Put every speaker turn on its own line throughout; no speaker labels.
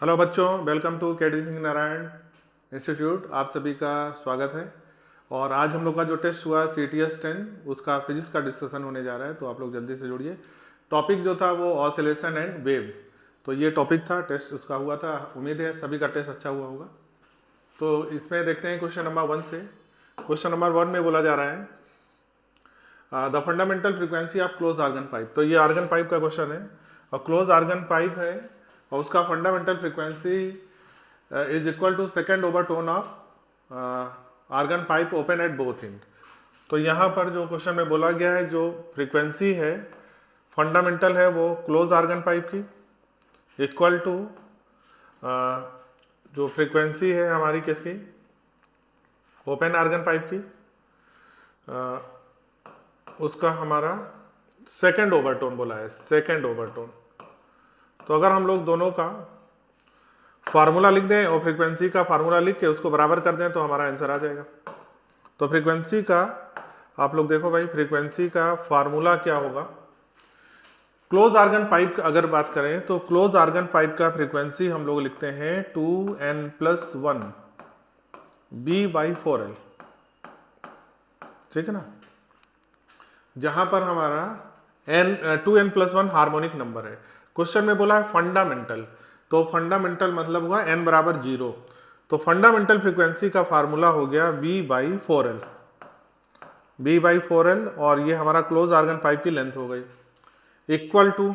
Hello बच्चों, welcome to के D Singh Narayan institute. आप सभी का स्वागत है। और आज हम लोग का जो टेस्ट हुआ CTS 10 उसका फिजिक्स का डिस्कशन होने जा रहा है, तो आप लोग जल्दी से जुड़िए। टॉपिक जो था वो ऑसिलेशन एंड वेव, तो ये टॉपिक था, टेस्ट उसका हुआ था। उम्मीद है सभी का टेस्ट अच्छा हुआ होगा। तो इसमें देखते हैं क्वेश्चन नंबर 1 से। क्वेश्चन नंबर 1 में बोला जा रहा है the fundamental frequency of close organ pipe. तो ये आर्गन पाइप का क्वेश्चन है और क्लोज आर्गन पाइप है और उसका fundamental frequency is equal to second overtone of organ pipe open at both end. तो यहाँ पर जो क्वेश्चन में बोला गया है, जो फ्रीक्वेंसी है फंडामेंटल है वो क्लोज आर्गन पाइप की इक्वल टू जो फ्रीक्वेंसी है हमारी किसकी, ओपन आर्गन पाइप की, उसका हमारा सेकेंड ओवरटोन बोला है, सेकेंड ओवरटोन। तो अगर हम लोग दोनों का फार्मूला लिख दें और फ्रीक्वेंसी का फार्मूला लिख के उसको बराबर कर दें तो हमारा आंसर आ जाएगा। तो फ्रीक्वेंसी का आप लोग देखो भाई, फ्रीक्वेंसी का फार्मूला क्या होगा। क्लोज आर्गन पाइप अगर बात करें तो क्लोज आर्गन पाइप का फ्रीक्वेंसी हम लोग लिखते हैं 2n+1 B/4L, ठीक है ना, जहां पर हमारा n 2n+1 हार्मोनिक नंबर है। क्वेश्चन में बोला है फंडामेंटल, तो फंडामेंटल मतलब हुआ n बराबर 0। तो फंडामेंटल फ्रीक्वेंसी का फार्मूला हो गया V/4L, B/4L, और ये हमारा क्लोज आर्गन पाइप की लेंथ हो गई, equal to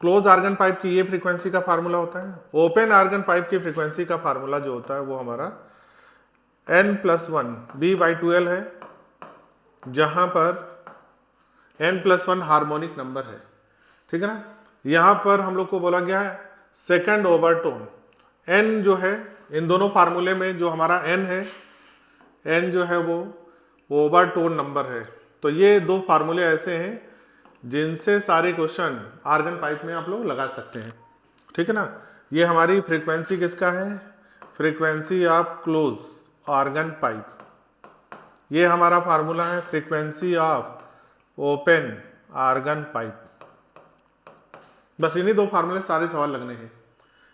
close organ pipe की ये फ्रीक्वेंसी का फार्मूला होता है। ओपन आर्गन पाइप की फ्रीक्वेंसी का फार्मूला जो होता है वो हमारा n+1 B/2L है, जहां पर n+1 हार्मोनिक नंबर है, ठीक है ना। यहां पर हम लोग को बोला गया है सेकेंड ओवरटोन। n जो है इन दोनों फार्मूले में जो हमारा n है, n जो है वो ओवरटोन नंबर है। तो ये दो फार्मूले ऐसे हैं जिनसे सारे क्वेश्चन आर्गन पाइप में आप लोग लगा सकते हैं, ठीक है ना। ये हमारी फ्रीक्वेंसी किसका है, frequency of close organ pipe. ये हमारा फार्मूला है frequency of open organ pipe. बस इन्हीं दो फार्मूले सारे सवाल लगने हैं,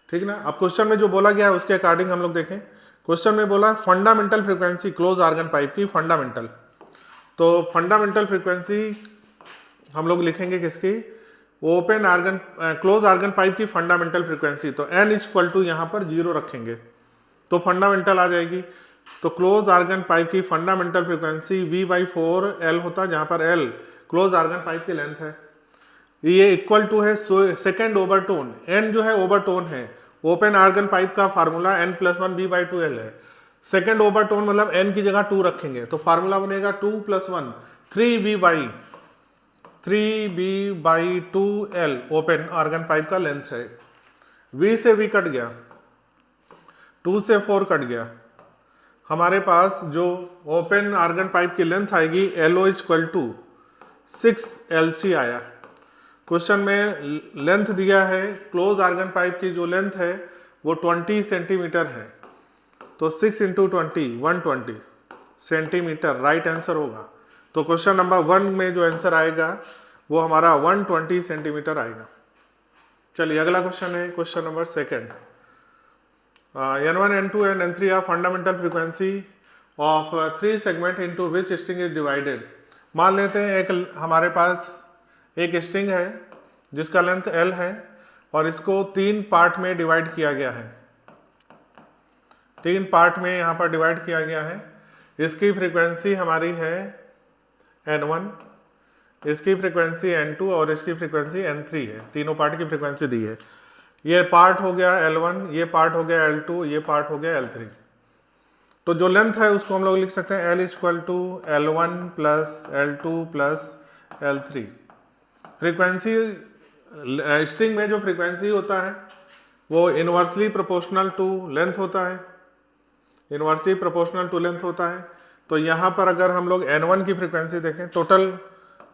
ठीक ना। अब क्वेश्चन में जो बोला गया है उसके अकॉर्डिंग हम लोग देखें। क्वेश्चन में बोला है fundamental frequency close organ pipe की, फंडामेंटल। तो फंडामेंटल फ्रीक्वेंसी हम लोग लिखेंगे किसकी, open organ close organ pipe की फंडामेंटल फ्रीक्वेंसी। तो n यहाँ पर 0 रखेंगे तो फंडामेंटल आ जाएगी। तो क्लोज आर्गन पाइप की फंडामेंटल फ्रीक्वेंसी V/4L होता है, जहां पर L क्लोज आर्गन पाइप की लेंथ है। ये इक्वल टू है सेकेंड ओवरटोन, n जो है ओवरटोन है। ओपन आर्गन पाइप का फार्मूला n+1 B/2L है। सेकेंड ओवरटोन मतलब n की जगह 2 रखेंगे तो फार्मूला बनेगा 2+1 3B/2L। ओपन आर्गन पाइप का लेंथ है। V से V कट गया, 2 से 4 कट गया, हमारे पास जो ओपन आर्गन पाइप की लेंथ आएगी LO = 6LC आया। क्वेश्चन में लेंथ दिया है, क्लोज आर्गन पाइप की जो लेंथ है वो 20 सेंटीमीटर है, तो 6 × 20 120 सेंटीमीटर राइट आंसर होगा। तो क्वेश्चन नंबर 1 में जो आंसर आएगा वो हमारा 120 सेंटीमीटर आएगा। चलिए अगला क्वेश्चन है, question number 2। N1, N2 and N3 are fundamental frequency of 3 segment into which string is divided। मान लेते हैं एक हमारे पास एक स्ट्रिंग है जिसका लेंथ L है और इसको 3 पार्ट में डिवाइड किया गया है, 3 पार्ट में यहाँ पर डिवाइड किया गया है। इसकी फ्रीक्वेंसी हमारी है N1, इसकी फ्रीक्वेंसी N2 और इसकी फ्रीक्वेंसी N3 है। तीनों पार्ट की फ्रीक्वेंसी दी है। ये पार्ट हो गया L1, ये पार्ट हो गया L2, ये पार्ट हो गया L3। तो जो लेंथ है उसको हम लोग लिख सकते हैं L = L1 + L2 + L3। Frequency string में जो फ्रीक्वेंसी होता है वो इनवर्सली प्रोपोर्शनल टू लेंथ होता है, इनवर्सली प्रोपोर्शनल टू लेंथ होता है। तो यहाँ पर अगर हम लोग N1 की फ्रीक्वेंसी देखें, टोटल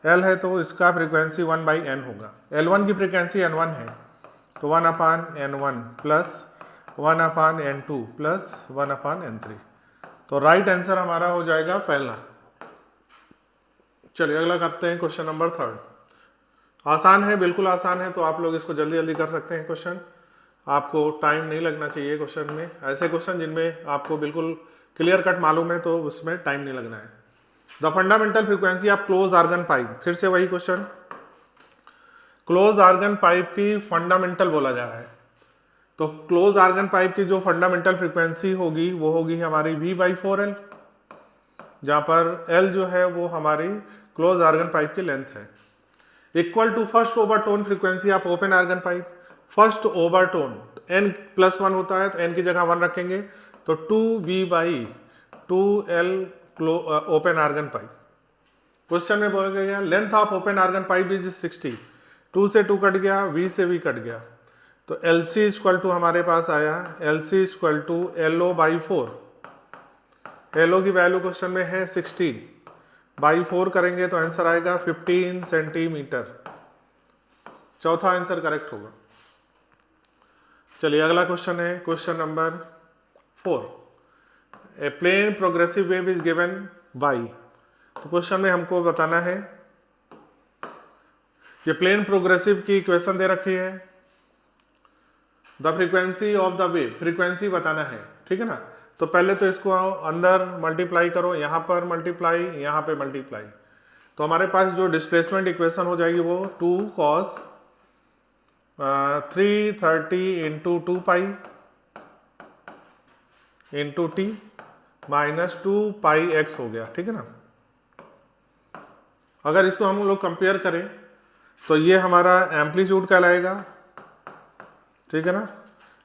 L है तो इसका फ्रीक्वेंसी 1/n होगा। L1 की फ्रीक्वेंसी N1 है तो 1/n1 + 1/n2 + 1/n3। तो राइट आंसर हमारा हो जाएगा पहला। चलिए अगला करते हैं क्वेश्चन नंबर 3। आसान है, बिल्कुल आसान है, तो आप लोग इसको जल्दी जल्दी कर सकते हैं क्वेश्चन। आपको टाइम नहीं लगना चाहिए क्वेश्चन में। ऐसे क्वेश्चन जिनमें आपको बिल्कुल क्लियर कट मालूम है तो उसमें टाइम नहीं लगना है। The fundamental frequency of close organ pipe, फिर से वही क्वेश्चन, क्लोज आर्गन पाइप की फंडामेंटल बोला जा रहा है, तो क्लोज आर्गन पाइप की जो फंडामेंटल फ्रीक्वेंसी होगी वो होगी हमारी V/4L, जहां पर L जो है वो हमारी क्लोज आर्गन पाइप की लेंथ है, equal to first overtone frequency of open organ pipe. First overtone n+1 होता है तो n की जगह 1 रखेंगे, तो 2V/2L open organ pipe. Question में बोला गया length of open organ pipe is 60, 2 से 2 कट गया, V से V कट गया, तो LC इक्वल टू हमारे पास आया LC equal to LO/4। LO की वैल्यू क्वेश्चन में है 60/4 करेंगे तो आंसर आएगा 15 सेंटीमीटर। चौथा आंसर करेक्ट होगा। चलिए अगला क्वेश्चन है question number 4। A plane progressive wave is given by, तो क्वेश्चन में हमको बताना है, ये प्लेन प्रोग्रेसिव की इक्वेशन दे रखी है, the frequency of the wave, frequency बताना है, ठीक है ना। तो पहले तो इसको अंदर मल्टीप्लाई करो, यहाँ पर मल्टीप्लाई, यहाँ पे मल्टीप्लाई, तो हमारे पास जो डिस्प्लेसमेंट इक्वेशन हो जाएगी वो 2 cos 330 into 2 pi into T minus 2 पाई एक्स हो गया, ठीक है ना। अगर इसको हम लोग कंपेयर करें तो ये हमारा एम्पलीट्यूड कहलाएगा, ठीक है ना।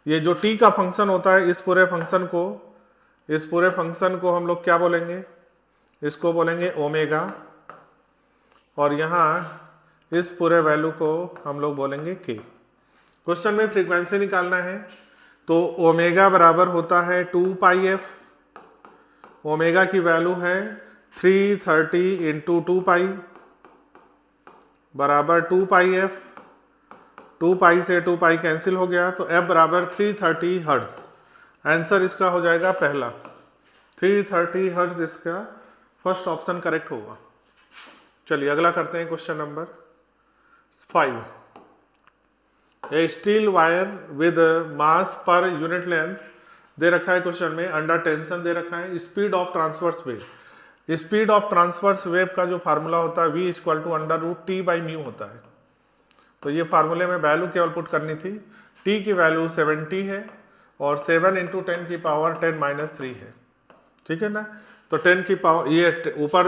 ये जो टी का फंक्शन होता है, इस पूरे फंक्शन को हम लोग क्या बोलेंगे, इसको बोलेंगे ओमेगा, और यहाँ इस पूरे वैल्यू को हम लोग बोलेंगे के। क्वेश्चन में फ्रीक्वेंसी निकालना है, तो ओमेगा बराबर होता है 2πf, ओमेगा की वैल्यू है 330 इंटू 2 पाई बराबर 2πf, 2 पाई से 2 पाई कैंसिल हो गया, तो f बराबर 330 हर्ट्ज। आंसर इसका हो जाएगा पहला 330 हर्ट्ज, इसका फर्स्ट ऑप्शन करेक्ट होगा। चलिए अगला करते हैं question number 5। A steel wire with mass per unit length दे रखा है क्वेश्चन में, अंडर टेंशन दे रखा है, speed of transverse wave. Speed of transverse wave का जो फार्मूला होता है V इक्वल टू √T/μ होता है। तो ये फार्मूले में वैल्यू केवल पुट करनी थी, T की वैल्यू 70 है और 7 इंटू 10 की पावर 10-3 है, ठीक है ना। तो 10 की पावर, ये ऊपर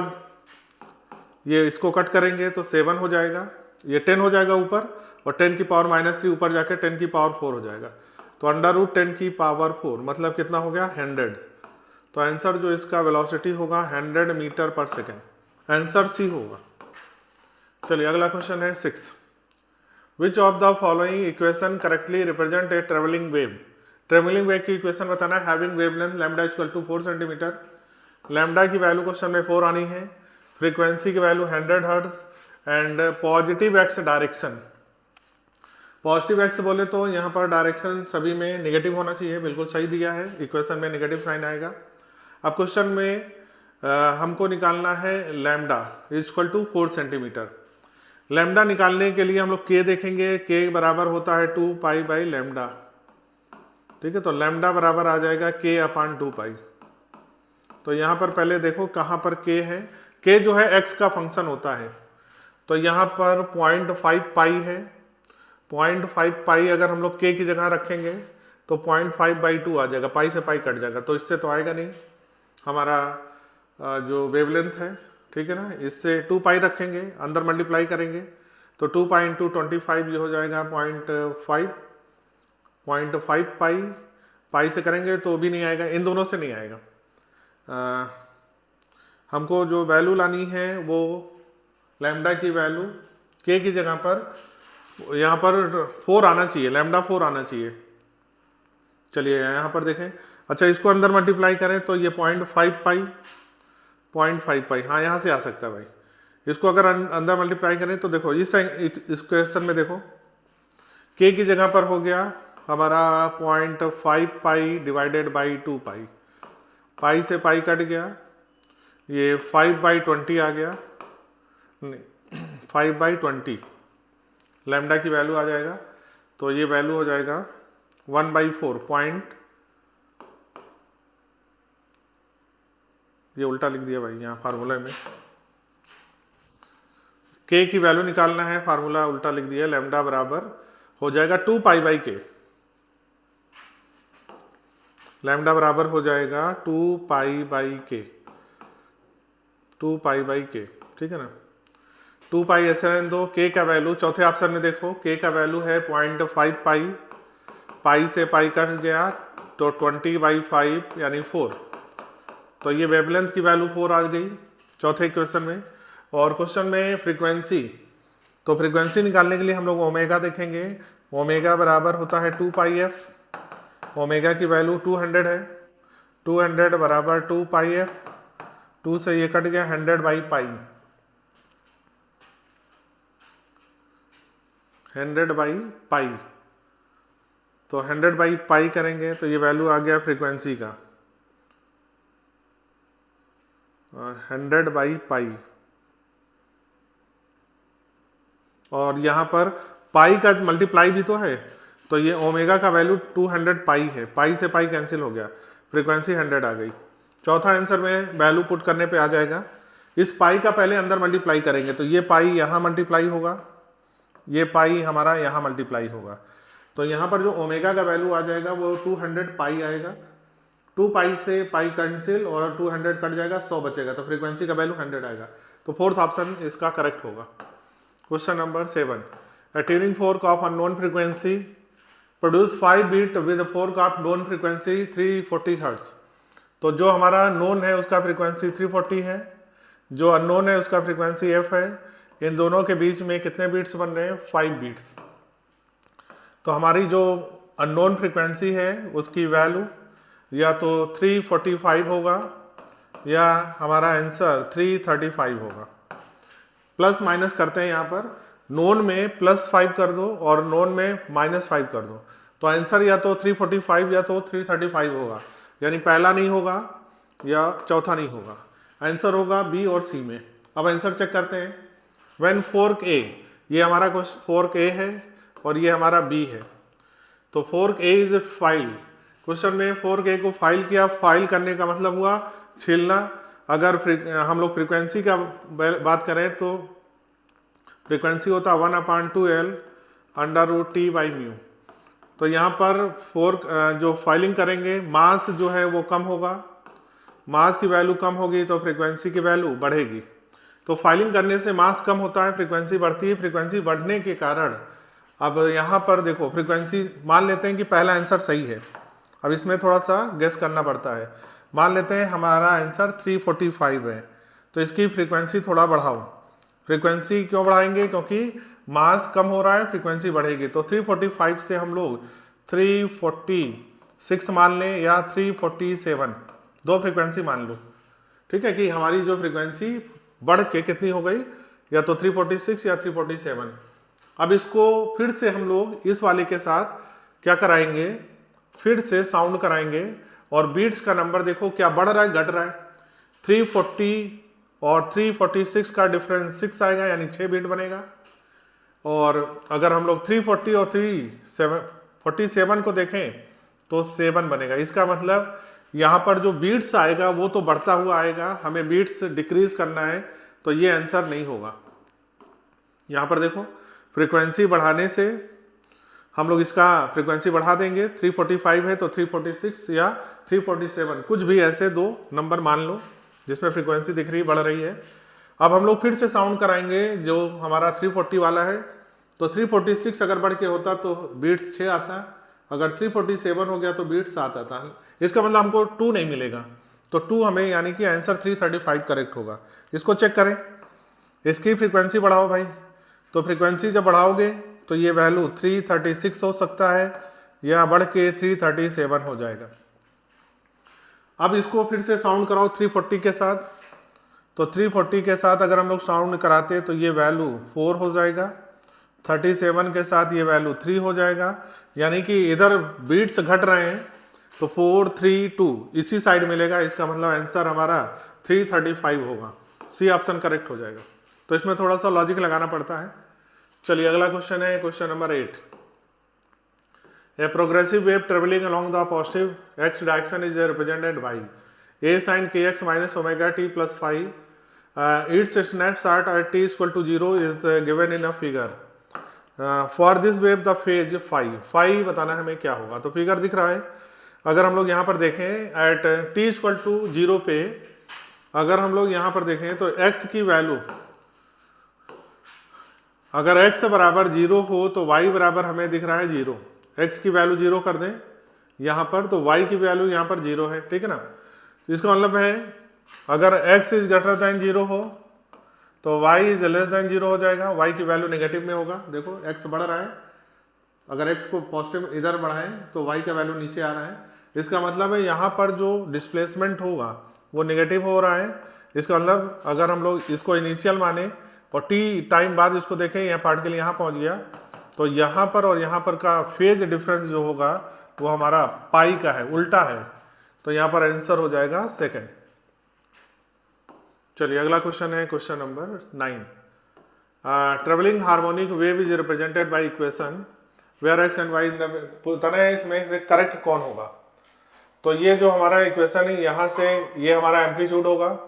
ये इसको कट करेंगे तो 7 हो जाएगा, ये 10 हो जाएगा ऊपर, और 10 की पावर -3 ऊपर जाके 10 की पावर 4 हो जाएगा, तो √10 की पावर 4 मतलब कितना हो गया 100। तो आंसर जो इसका वेलोसिटी होगा 100 मीटर पर सेकेंड, आंसर सी होगा। चलिए अगला क्वेश्चन है 6। Which of the following equation correctly represent a travelling wave. Travelling wave की इक्वेशन बताना है, having wavelength lambda equal to 4 centimetre, lambda की वैल्यू क्वेश्चन में 4 आनी है, फ्रीक्वेंसी की value 100 hertz, and positive x direction. Positive x बोले तो यहाँ पर डायरेक्शन सभी में नेगेटिव होना चाहिए, बिल्कुल सही दिया है, इक्वेशन में नेगेटिव साइन आएगा। अब क्वेश्चन में हमको निकालना है lambda equal to 4 centimetre. Lambda निकालने के लिए हम लोग के देखेंगे, के बराबर होता है 2 पाई बाई लैम्डा, ठीक है। तो लैम्डा बराबर आ जाएगा k/2 पाई। तो यहाँ पर पहले देखो कहाँ पर k है, k जो है x का फंक्शन होता है, तो यहाँ पर 0.5 पाई है, 0.5 पाई अगर हम लोग k की जगह रखेंगे तो 0.5/2 आ जाएगा, पाई से पाई कट जाएगा, तो इससे तो आएगा नहीं हमारा जो वेवलेंथ है, ठीक है ना। इससे 2 पाई रखेंगे, अंदर मल्टीप्लाई करेंगे तो 2 पाई इंटू 25 ये हो जाएगा 0.5 पाई, पाई से करेंगे तो भी नहीं आएगा, इन दोनों से नहीं आएगा। हमको जो वैल्यू लानी है वो लैम्डा की वैल्यू k की जगह पर यहाँ पर 4 आना चाहिए, लैम्डा 4 आना चाहिए। चलिए यहाँ पर देखें, अच्छा इसको अंदर मल्टीप्लाई करें तो ये 0.5 पाई, हाँ यहाँ से आ सकता है भाई। इसको अगर अंदर मल्टीप्लाई करें तो देखो इस क्वेश्चन में देखो k की जगह पर हो गया हमारा 0.5 पाई डिवाइडेड बाई 2 पाई, पाई से पाई कट गया, ये 5/20 आ गया, नहीं 5/20, लैम्डा की वैल्यू आ जाएगा, तो ये वैल्यू हो जाएगा 1/4 पॉइंट, ये उल्टा लिख दिया भाई यहाँ फार्मूला में, के की वैल्यू निकालना है, फार्मूला उल्टा लिख दिया, लैम्डा बराबर हो जाएगा 2π/k, लैम्डा बराबर हो जाएगा 2π/k, 2π/k, ठीक है ना। 2π ऐसे रहने दो, k का वैल्यू चौथे ऑप्शन में देखो, k का वैल्यू है 0.5π, पाई से पाई कट गया तो 20/5 यानी 4, तो ये वेवलेंथ की वैल्यू 4 आ गई चौथे क्वेश्चन में। और क्वेश्चन में फ्रीक्वेंसी, तो फ्रीक्वेंसी निकालने के लिए हम लोग ओमेगा देखेंगे, ओमेगा बराबर होता है 2πf, ओमेगा की वैल्यू 200 है, 200 बराबर 2πf, 2 से ये कट गया 100/π, 100/π, तो 100/π करेंगे तो ये वैल्यू आ गया फ्रीक्वेंसी का 100/π, और यहाँ पर पाई का मल्टीप्लाई भी तो है, तो ये ओमेगा का वैल्यू 200π है, पाई से पाई कैंसिल हो गया, फ्रीक्वेंसी 100 आ गई। चौथा आंसर में वैल्यू पुट करने पे आ जाएगा, इस पाई का पहले अंदर मल्टीप्लाई करेंगे तो ये पाई यहाँ मल्टीप्लाई होगा, ये पाई हमारा यहाँ मल्टीप्लाई होगा, तो यहाँ पर जो ओमेगा का वैल्यू आ जाएगा वो 200π आएगा, 2π से पाई कैंसिल और 200 कट जाएगा, 100 बचेगा, तो फ्रीक्वेंसी का वैल्यू 100 आएगा, तो फोर्थ ऑप्शन इसका करेक्ट होगा। Question number 7, a tuning fork of unknown frequency produce 5 beat with a fork of known frequency 340 Hz। तो जो हमारा नोन है उसका फ्रीक्वेंसी 340 है, जो अननोन है उसका फ्रीक्वेंसी f है, इन दोनों के बीच में कितने बीट्स बन रहे हैं, 5 बीट्स। तो हमारी जो अननोन फ्रीक्वेंसी है उसकी वैल्यू या तो 345 होगा या हमारा आंसर 335 होगा। प्लस माइनस करते हैं, यहाँ पर नोन में +5 कर दो और नोन में -5 कर दो, तो आंसर या तो 345 या तो 335 होगा, यानी पहला नहीं होगा या चौथा नहीं होगा, आंसर होगा बी और सी में। अब आंसर चेक करते हैं, व्हेन फोर्क ए, ये हमारा फोर्क ए है और ये हमारा बी है, तो fork A is file, question में फोर्क ए को फाइल किया, फाइल करने का मतलब हुआ छीलना। अगर हम लोग फ्रीक्वेंसी का बात करें तो फ्रीक्वेंसी होता है 1/2L √T/μ, तो यहाँ पर फोर्क जो फाइलिंग करेंगे मास जो है वो कम होगा, मास की वैल्यू कम होगी तो फ्रीक्वेंसी की वैल्यू बढ़ेगी, तो फाइलिंग करने से मास कम होता है, फ्रीक्वेंसी बढ़ती है, फ्रीक्वेंसी बढ़ने के कारण अब यहाँ पर देखो फ्रीक्वेंसी मान लेते हैं कि पहला आंसर सही है, अब इसमें थोड़ा सा गेस करना पड़ता है, मान लेते हैं हमारा आंसर 345 है, तो इसकी फ्रीक्वेंसी थोड़ा बढ़ाओ, फ्रीक्वेंसी क्यों बढ़ाएंगे, क्योंकि मास कम हो रहा है, फ्रीक्वेंसी बढ़ेगी, तो 345 से हम लोग 346 मान लें या 347, दो फ्रीक्वेंसी मान लो, ठीक है, कि हमारी जो फ्रीक्वेंसी बढ़ के कितनी हो गई, या तो 346 या 347। अब इसको फिर से हम लोग इस वाले के साथ क्या कराएंगे, फिर से साउंड कराएंगे, और बीट्स का नंबर देखो क्या बढ़ रहा है घट रहा है, 340 और 346 का डिफरेंस 6 आएगा, यानी 6 बीट बनेगा। और अगर हम लोग 340 और 347 को देखें तो 7 बनेगा, इसका मतलब यहाँ पर जो बीट्स आएगा वो तो बढ़ता हुआ आएगा, हमें बीट्स डिक्रीज करना है, तो ये आंसर नहीं होगा। यहाँ पर देखो फ्रीक्वेंसी बढ़ाने से हम लोग इसका फ्रीक्वेंसी बढ़ा देंगे, 345 है तो 346 या 347, कुछ भी ऐसे दो नंबर मान लो जिसमें फ्रीक्वेंसी दिख रही बढ़ रही है। अब हम लोग फिर से साउंड कराएंगे, जो हमारा 340 वाला है, तो 346 अगर बढ़ के होता तो बीट्स 6 आता, अगर 347 हो गया तो बीट्स 7 आता, इसका मतलब हमको 2 नहीं मिलेगा, तो 2 हमें यानी कि आंसर 335 करेक्ट होगा। इसको चेक करें, इसकी फ्रीक्वेंसी बढ़ाओ भाई, तो फ्रीक्वेंसी जब बढ़ाओगे तो ये वैल्यू 336 हो सकता है या बढ़ के 337 हो जाएगा। अब इसको फिर से साउंड कराओ 340 के साथ, तो 340 के साथ अगर हम लोग साउंड कराते तो ये वैल्यू 4 हो जाएगा, 37 के साथ ये वैल्यू 3 हो जाएगा, यानी कि इधर बीट्स घट रहे हैं तो 4 3 2 इसी साइड मिलेगा, इसका मतलब आंसर हमारा 335 होगा, सी ऑप्शन करेक्ट हो जाएगा। तो इसमें थोड़ा सा लॉजिक लगाना पड़ता है। चलिए अगला क्वेश्चन है question number 8। A progressive wave travelling along the positive x direction is represented by a sin kx minus omega t plus phi. Its snapshot at t equal to 0 is given in a figure. For this wave the phase phi बताना है हमें क्या होगा। तो figure दिख रहा है, अगर हम लोग यहाँ पर देखें एट t इक्वल टू 0 पे, अगर हम लोग यहाँ पर देखें तो x की वैल्यू अगर x बराबर 0 हो तो y बराबर हमें दिख रहा है 0। x की वैल्यू 0 कर दें यहाँ पर तो y की वैल्यू यहाँ पर 0 है, ठीक है ना। इसका मतलब है अगर x इज ग्रेटर देन 0 हो तो y इज लेस देन 0 हो जाएगा, y की वैल्यू नेगेटिव में होगा। देखो x बढ़ रहा है, अगर x को पॉजिटिव इधर बढ़ाएं तो y का वैल्यू नीचे आ रहा है। इसका मतलब है यहाँ पर जो डिस्प्लेसमेंट होगा वो नेगेटिव हो रहा है। इसका मतलब अगर हम लोग इसको इनिशियल माने और t टाइम बाद इसको देखें, यह पार्टिकल यहाँ पहुँच गया तो यहाँ पर और यहाँ पर का फेज डिफरेंस जो होगा वो हमारा पाई का है, उल्टा है। तो यहाँ पर आंसर हो जाएगा सेकंड। चलिए अगला क्वेश्चन है question number 9। Travelling harmonic wave is represented by equation where x and y in the, पूछना है इसमें से करेक्ट कौन होगा। तो ये जो हमारा इक्वेशन है यहाँ से ये हमारा एम्पलीट्यूड होगा,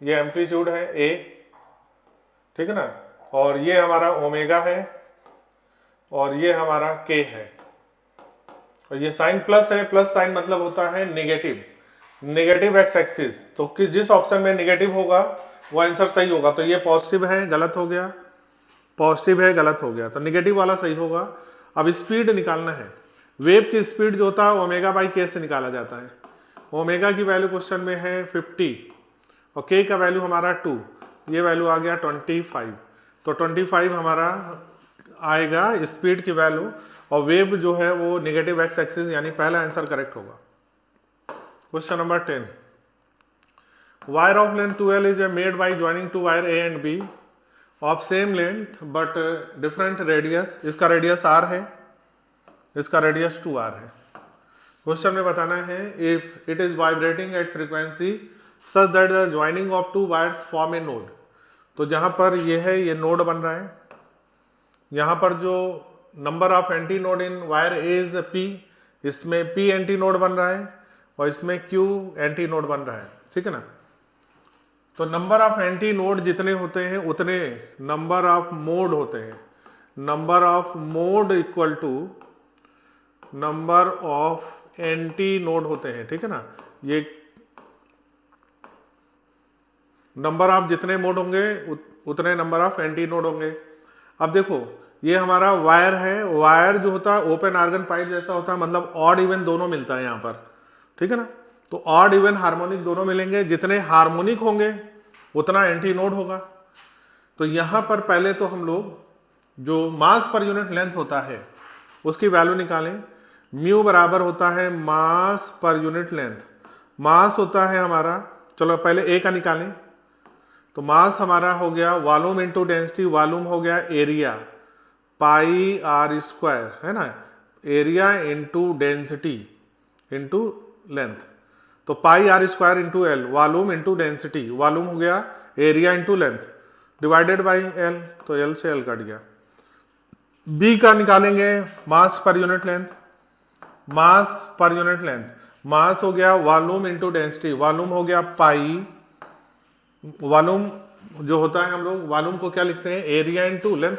ये एम्पलीट्यूड है ए, ठीक है ना, और ये हमारा ओमेगा है और ये हमारा के है और ये साइन प्लस है। प्लस साइन मतलब होता है नेगेटिव, नेगेटिव एक्स एक्सिस। तो कि जिस ऑप्शन में नेगेटिव होगा वो आंसर सही होगा। तो ये पॉजिटिव है, गलत हो गया, पॉजिटिव है, गलत हो गया, तो नेगेटिव वाला सही होगा। अब स्पीड निकालना है, वेव की स्पीड जो होता है ओमेगा बाई के से निकाला जाता है। ओमेगा की वैल्यू क्वेश्चन में है 50 और के का वैल्यू हमारा 2, ये वैल्यू आ गया 25। तो 25 हमारा आएगा स्पीड की वैल्यू और वेव जो है वो नेगेटिव एक्स एक्सिस, यानी पहला आंसर करेक्ट होगा। Question number 10। Wire of length 12 is made by joining two wire A and B of same length but different radius. इसका रेडियस r है, इसका रेडियस 2r है। क्वेश्चन में बताना है if it is vibrating eight frequency such that the joining of to wires form A node. तो जहां पर ये है ये नोड बन रहा है, यहाँ पर जो number of anti node in wire A is p, इसमें p एंटी नोड बन रहा है और इसमें q एंटी नोड बन रहा है, ठीक है ना। तो नंबर ऑफ एंटी नोड जितने होते हैं उतने नंबर ऑफ मोड होते हैं। Number of mode equal to number of antinode होते हैं, ठीक है ना। ये नंबर ऑफ जितने मोड होंगे उतने नंबर ऑफ एंटी नोड होंगे। अब देखो ये हमारा वायर है, वायर जो होता है ओपन आर्गन पाइप जैसा होता है, मतलब ऑड इवन दोनों मिलता है यहाँ पर, ठीक है ना। तो ऑड इवन हार्मोनिक दोनों मिलेंगे, जितने हार्मोनिक होंगे उतना एंटी नोड होगा। तो यहाँ पर पहले तो हम लोग जो मास पर यूनिट लेंथ होता है उसकी वैल्यू निकालें। म्यू बराबर होता है मास पर यूनिट लेंथ, मास होता है हमारा, चलो पहले ए का निकालें। तो मास हमारा हो गया वॉल्यूम इंटू डेंसिटी, वॉल्यूम हो गया एरिया पाई r स्क्वायर, है ना, area into density into length. तो पाई r square into L, volume into density, volume हो गया area into length divided by L, तो एल से एल कट गया। बी का निकालेंगे मास पर यूनिट लेंथ, मास पर यूनिट लेंथ, मास हो गया वॉल्यूम इंटू डेंसिटी, वॉल्यूम हो गया पाई, वॉल्यूम जो होता है हम लोग वॉल्यूम को क्या लिखते हैं एरिया इंटू लेंथ,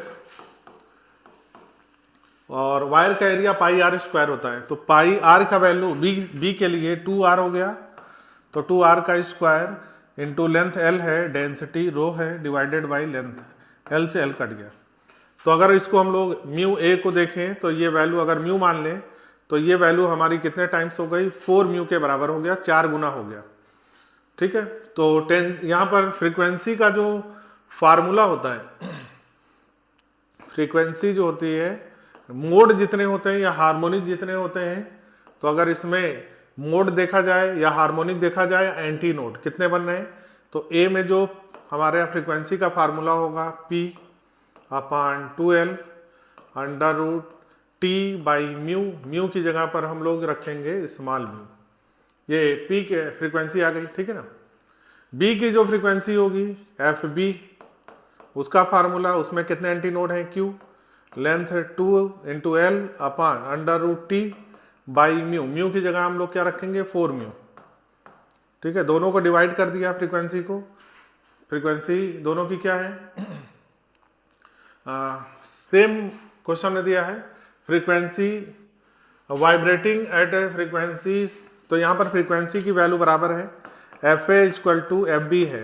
और वायर का एरिया पाई r स्क्वायर होता है। तो पाई r का वैल्यू बी के लिए 2r हो गया, तो 2r का स्क्वायर इंटू लेंथ l है, डेंसिटी रो है, डिवाइडेड बाई लेंथ, l से l कट गया। तो अगर इसको हम लोग म्यू ए को देखें तो ये वैल्यू अगर म्यू मान लें तो ये वैल्यू हमारी कितने टाइम्स हो गई, 4 म्यू के बराबर हो गया, 4 गुना हो गया, ठीक है। तो 10 यहाँ पर फ्रीक्वेंसी का जो फार्मूला होता है, फ्रीक्वेंसी जो होती है मोड जितने होते हैं या हार्मोनिक जितने होते हैं, तो अगर इसमें मोड देखा जाए या हार्मोनिक देखा जाए, एंटी नोड कितने बन रहे हैं। तो ए में जो हमारे फ्रीक्वेंसी का फार्मूला होगा p upon 2l under root t by mu, mu की जगह पर हम लोग रखेंगे स्मॉल म्यू, ये p के फ्रीक्वेंसी आ गई, ठीक है ना। b की जो फ्रीक्वेंसी होगी एफ बी उसका फार्मूला, उसमें कितने एंटी नोड हैं, Q, length 2 into L upon under root T by mu, mu की जगह हम लोग क्या रखेंगे 4 म्यू। ठीक है, दोनों को डिवाइड कर दिया फ्रीक्वेंसी को, फ्रीक्वेंसी दोनों की क्या है, सेम क्वेश्चन में दिया है फ्रीक्वेंसी वाइब्रेटिंग एट फ्रीक्वेंसी, तो यहाँ पर फ्रीक्वेंसी की वैल्यू बराबर है F A equal to F B है,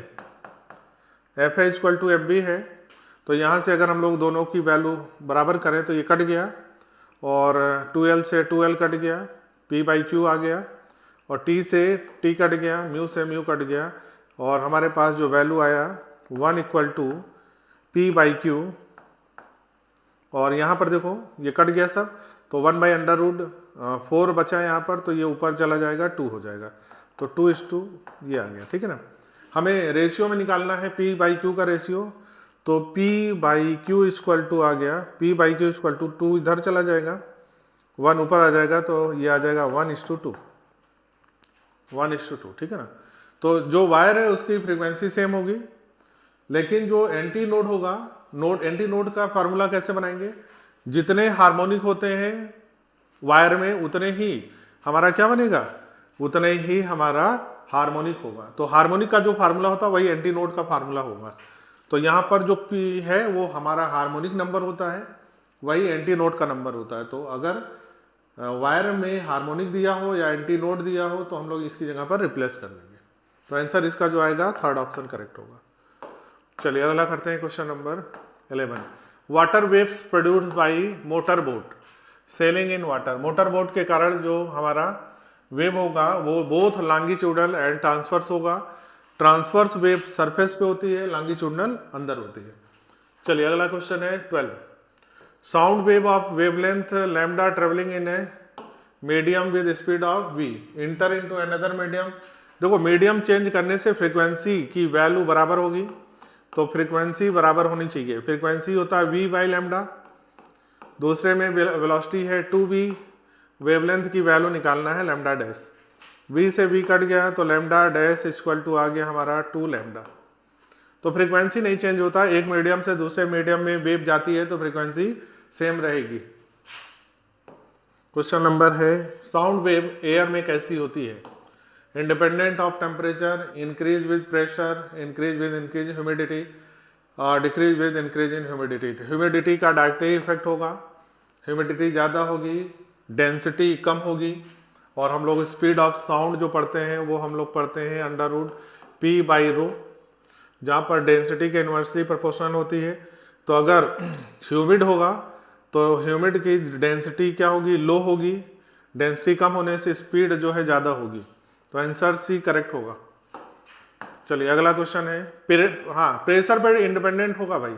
F A equal to F B है। तो यहाँ से अगर हम लोग दोनों की वैल्यू बराबर करें तो ये कट गया और 2L से 2L कट गया, P बाई क्यू आ गया और T से T कट गया, म्यू से म्यू कट गया और हमारे पास जो वैल्यू आया 1 equal to P by Q. और यहाँ पर देखो ये कट गया सब, तो 1 बाई अंडर रूट 4 बचा यहाँ पर, तो ये ऊपर चला जाएगा 2 हो जाएगा, तो 2:2 ये आ गया। ठीक है ना, हमें रेशियो में निकालना है P बाई क्यू का रेशियो, तो P by Q equal to आ गया, P by Q equal to 2 इधर चला जाएगा, 1 ऊपर आ जाएगा, तो ये आ जाएगा 1:2, 1:2। ठीक है ना, तो जो वायर है उसकी फ्रीक्वेंसी सेम होगी, लेकिन जो एंटी नोड होगा, एंटी नोड का फार्मूला कैसे बनाएंगे, जितने हार्मोनिक होते हैं वायर में उतने ही हमारा क्या बनेगा, उतने ही हमारा हार्मोनिक होगा। तो हार्मोनिक का जो फार्मूला होता है वही एंटी नोड का फार्मूला होगा। तो यहाँ पर जो P है वो हमारा हार्मोनिक नंबर होता है, वही एंटी नोड का नंबर होता है। तो अगर वायर में हार्मोनिक दिया हो या एंटी नोड दिया हो तो हम लोग इसकी जगह पर रिप्लेस कर देंगे। तो आंसर इसका जो आएगा थर्ड ऑप्शन करेक्ट होगा। चलिए अगला करते हैं question number 11। Water waves produced by motor boat selling in water. Motor boat के कारण जो हमारा वेव होगा वो बोथ लॉन्गिट्यूडल एंड ट्रांसवर्स होगा। ट्रांसवर्स वेव सरफेस पे होती है, लॉन्गिट्यूडल अंदर होती है। चलिए अगला क्वेश्चन है 12। Sound wave of wavelength lambda travelling in a medium with speed of v inter into another medium. देखो मीडियम चेंज करने से फ्रीक्वेंसी की वैल्यू बराबर होगी, तो फ्रीक्वेंसी बराबर होनी चाहिए। फ्रीक्वेंसी होता है v बाई लैम्डा, दूसरे में वेलोसिटी है 2v, वेवलेंथ की वैल्यू निकालना है लैम्डा डैश। v से v कट गया तो लैम्डा डैश इक्वल टू आ गया हमारा 2 लैम्डा। तो फ्रीक्वेंसी नहीं चेंज होता, एक मीडियम से दूसरे मीडियम में वेव जाती है तो फ्रीक्वेंसी सेम रहेगी। क्वेश्चन नंबर है साउंड वेव एयर में कैसी होती है, independent of temperature, increase with pressure, increase with increase humidity और decrease with increase in humidity. तो ह्यूमिडिटी का डायरेक्टली इफेक्ट होगा, ह्यूमिडिटी ज़्यादा होगी, डेंसिटी कम होगी। और हम लोग स्पीड ऑफ साउंड जो पढ़ते हैं वो हम लोग पढ़ते हैं under root P by rho, जहाँ पर डेंसिटी के इन्वर्सली प्रोपोर्शनल होती है। तो अगर ह्यूमिड होगा तो ह्यूमिड की डेंसिटी क्या होगी, लो होगी, डेंसिटी कम होने से स्पीड जो है ज़्यादा होगी। तो आंसर सी करेक्ट होगा। चलिए अगला क्वेश्चन है प्रेशर पर इंडिपेंडेंट होगा भाई,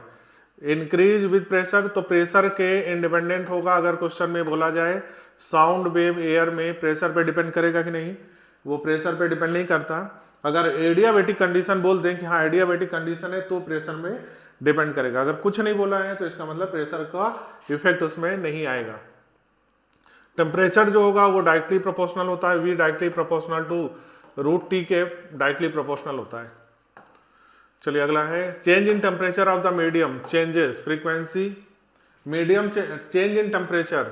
इंक्रीज विद प्रेशर, तो प्रेशर के इंडिपेंडेंट होगा। अगर क्वेश्चन में बोला जाए साउंड वेव एयर में प्रेशर पे डिपेंड करेगा कि नहीं, वो प्रेशर पे डिपेंड नहीं करता। अगर एडियाबैटिक कंडीशन बोल दें कि हाँ एडियाबैटिक कंडीशन है तो प्रेशर में डिपेंड करेगा। अगर कुछ नहीं बोला है तो इसका मतलब प्रेशर का इफेक्ट उसमें नहीं आएगा। टेम्परेचर जो होगा वो डायरेक्टली प्रोपोर्शनल होता है, v directly proportional to root T के डायरेक्टली प्रोपोर्शनल होता है। चलिए अगला है change in temperature of the medium changes frequency. Medium change in temperature,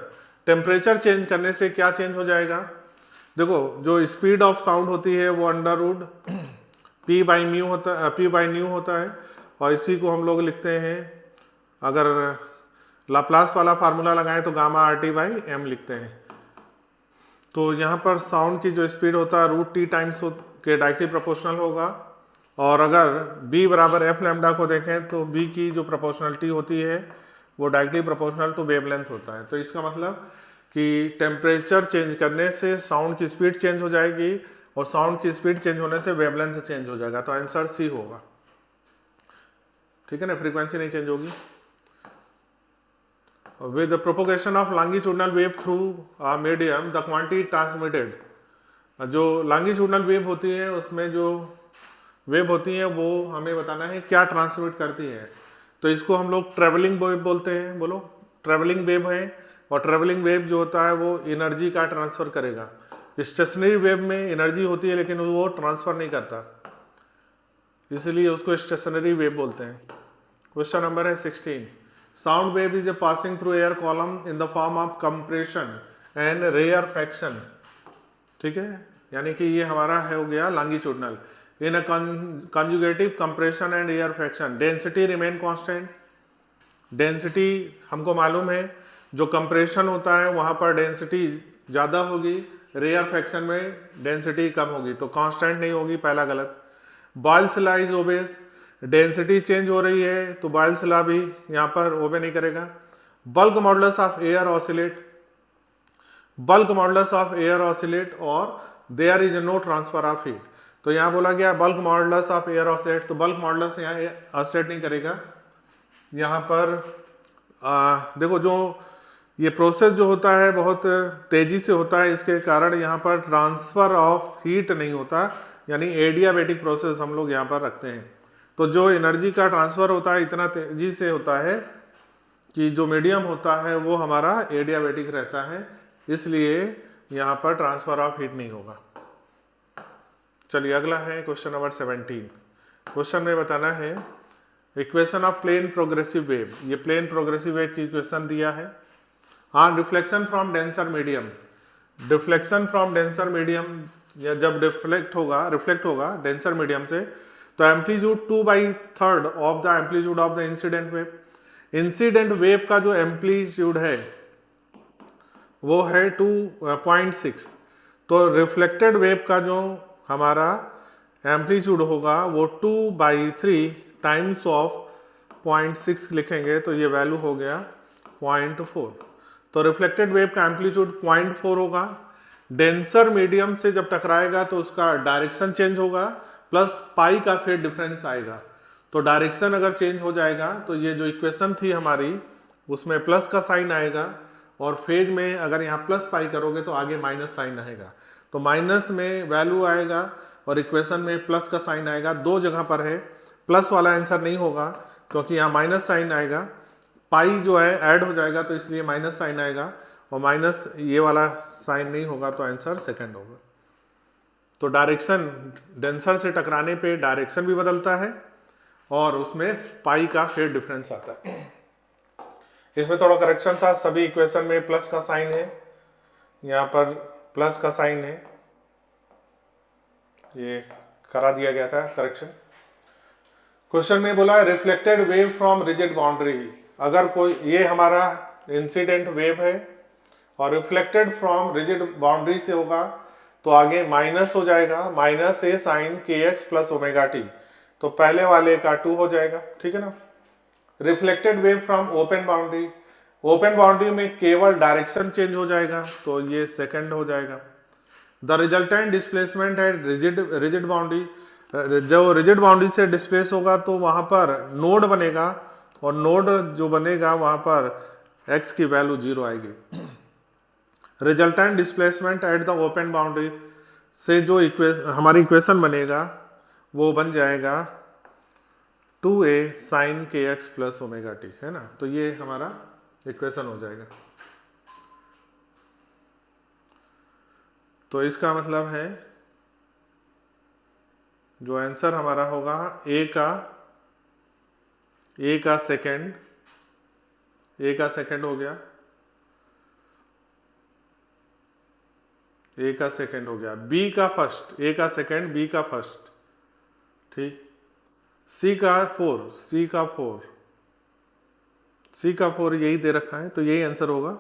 temperature change करने से क्या चेंज हो जाएगा। देखो जो स्पीड ऑफ साउंड होती है वो under root P by nu होता है और इसी को हम लोग लिखते हैं, अगर लाप्लास वाला फार्मूला लगाएं तो गामा RT बाई m लिखते हैं। तो यहाँ पर साउंड की जो स्पीड होता है रूट T टाइम्स के डायरेक्टली प्रोपोर्शनल होगा। और अगर B बराबर f लैम्डा को देखें तो B की जो प्रोपोर्शनलिटी होती है वो डायरेक्टली प्रोपोर्शनल टू वेवलेंथ होता है। तो इसका मतलब कि टेम्परेचर चेंज करने से साउंड की स्पीड चेंज हो जाएगी और साउंड की स्पीड चेंज होने से वेवलेंथ चेंज हो जाएगा। तो आंसर सी होगा। ठीक है ना, फ्रीक्वेंसी नहीं चेंज होगी। With the propagation of longitudinal wave through a medium the quantity transmitted, जो लॉन्गिट्यूडनल वेव होती है उसमें जो वेव होती है वो हमें बताना है क्या ट्रांसमिट करती है। तो इसको हम लोग ट्रेवलिंग वेव बोलते हैं। बोलो ट्रेवलिंग वेव है, और ट्रेवलिंग वेव जो होता है वो एनर्जी का ट्रांसफर करेगा। स्टेशनरी वेव में एनर्जी होती है लेकिन वो ट्रांसफर नहीं करता, इसलिए उसको स्टेशनरी वेव बोलते हैं। क्वेश्चन नंबर है 16। Sound wave is a passing through air column in the form of compression and rarefaction. ठीक है, यानी कि ये हमारा है हो गया longitudinal. In a conjugative compression and rarefaction density remain constant. Density हमको मालूम है, जो कंप्रेशन होता है वहां पर डेंसिटी ज़्यादा होगी, रेयरफेक्शन में डेंसिटी कम होगी, तो कांस्टेंट नहीं होगी, पहला गलत। Boyle's law is obeys, density change हो रही है तो बॉयल्स लॉ भी यहाँ पर ओबे नहीं करेगा। Bulk modulus of air oscillate, bulk modulus of air oscillate और there is no transfer of heat. तो यहाँ बोला गया bulk modulus of air oscillate, तो बल्क मॉडुलस यहाँ ऑसिलेट नहीं करेगा। यहाँ पर देखो जो ये प्रोसेस जो होता है बहुत तेजी से होता है, इसके कारण यहाँ पर ट्रांसफर ऑफ हीट नहीं होता, यानी एडियाबैटिक प्रोसेस हम लोग यहाँ पर रखते हैं। तो जो एनर्जी का ट्रांसफर होता है इतना तेजी से होता है कि जो मीडियम होता है वो हमारा एडियाबैटिक रहता है, इसलिए यहाँ पर ट्रांसफर ऑफ हीट नहीं होगा। चलिए अगला है क्वेश्चन नंबर 17। क्वेश्चन में बताना है equation of plane progressive wave. ये प्लेन प्रोग्रेसिव वेव की इक्वेशन दिया है। हाँ, reflection from denser medium, deflection from denser medium, या जब रिफ्लेक्ट होगा डेंसर मीडियम से, तो amplitude 2/3 of the amplitude of the incident wave. Incident wave का जो एम्पलीट्यूड है वो है 2.6, तो रिफ्लेक्टेड वेव का जो हमारा एम्पलीट्यूड होगा वो 2/3 टाइम्स ऑफ 0.6 लिखेंगे, तो ये वैल्यू हो गया 0.4। तो रिफ्लेक्टेड वेव का एम्पलीट्यूड 0.4 होगा। डेंसर मीडियम से जब टकराएगा तो उसका डायरेक्शन चेंज होगा, प्लस पाई का फेज डिफरेंस आएगा। तो डायरेक्शन अगर चेंज हो जाएगा तो ये जो इक्वेशन थी हमारी उसमें प्लस का साइन आएगा, और फेज में अगर यहाँ प्लस पाई करोगे तो आगे माइनस साइन आएगा। तो माइनस में वैल्यू आएगा और इक्वेशन में प्लस का साइन आएगा। दो जगह पर है, प्लस वाला आंसर नहीं होगा क्योंकि यहाँ माइनस साइन आएगा, पाई जो है ऐड हो जाएगा तो इसलिए माइनस साइन आएगा, और माइनस ये वाला साइन नहीं होगा तो आंसर सेकंड होगा। तो डायरेक्शन डेंसर से टकराने पे डायरेक्शन भी बदलता है और उसमें पाई का फेज डिफरेंस आता है। इसमें थोड़ा करेक्शन था, सभी इक्वेशन में प्लस का साइन है, यहाँ पर प्लस का साइन है, ये करा दिया गया था करेक्शन। क्वेश्चन में बोला reflected wave from rigid boundary. अगर कोई ये हमारा इंसिडेंट वेव है और रिफ्लेक्टेड फ्रॉम रिजिड बाउंड्री से होगा तो आगे माइनस हो जाएगा, माइनस ए साइन के एक्स प्लस ओमेगा टी, तो पहले वाले का 2 हो जाएगा। ठीक है ना। Reflected wave from open boundary, open boundary में केवल डायरेक्शन चेंज हो जाएगा तो ये सेकंड हो जाएगा। The resultant displacement eight rigid boundary, जो रिजिड बाउंड्री से डिस्प्लेस होगा तो वहां पर नोड बनेगा, और नोड जो बनेगा वहां पर x की वैल्यू 0 आएगी। Resultant displacement at the open boundary से जो हमारी इक्वेशन बनेगा वो बन जाएगा 2a साइन के एक्स प्लस ओमेगा टी, है ना। तो ये हमारा इक्वेशन हो जाएगा। तो इसका मतलब है जो आंसर हमारा होगा ए का सेकंड हो गया, ए का सेकंड हो गया, बी का फर्स्ट, ए का सेकंड, बी का फर्स्ट, ठीक। सी का फोर यही दे रखा है, तो यही आंसर होगा,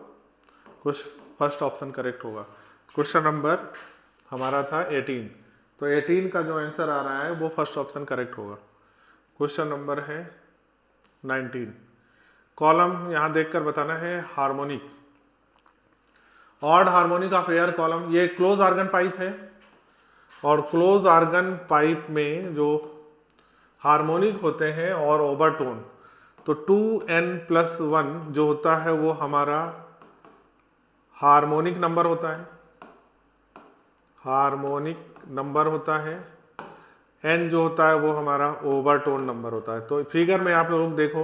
कुछ फर्स्ट ऑप्शन करेक्ट होगा। क्वेश्चन नंबर हमारा था 18, तो 18 का जो आंसर आ रहा है वो फर्स्ट ऑप्शन करेक्ट होगा। क्वेश्चन नंबर है 19, कॉलम यहाँ देखकर बताना है harmonic, odd harmonic of air column. ये क्लोज आर्गन पाइप है, और क्लोज आर्गन पाइप में जो हार्मोनिक होते हैं और ओवरटोन, तो 2n+1 जो होता है वो हमारा हार्मोनिक नंबर होता है, हार्मोनिक नंबर होता है। n जो होता है वो हमारा ओवरटोन नंबर होता है। तो फिगर में आप लोग देखो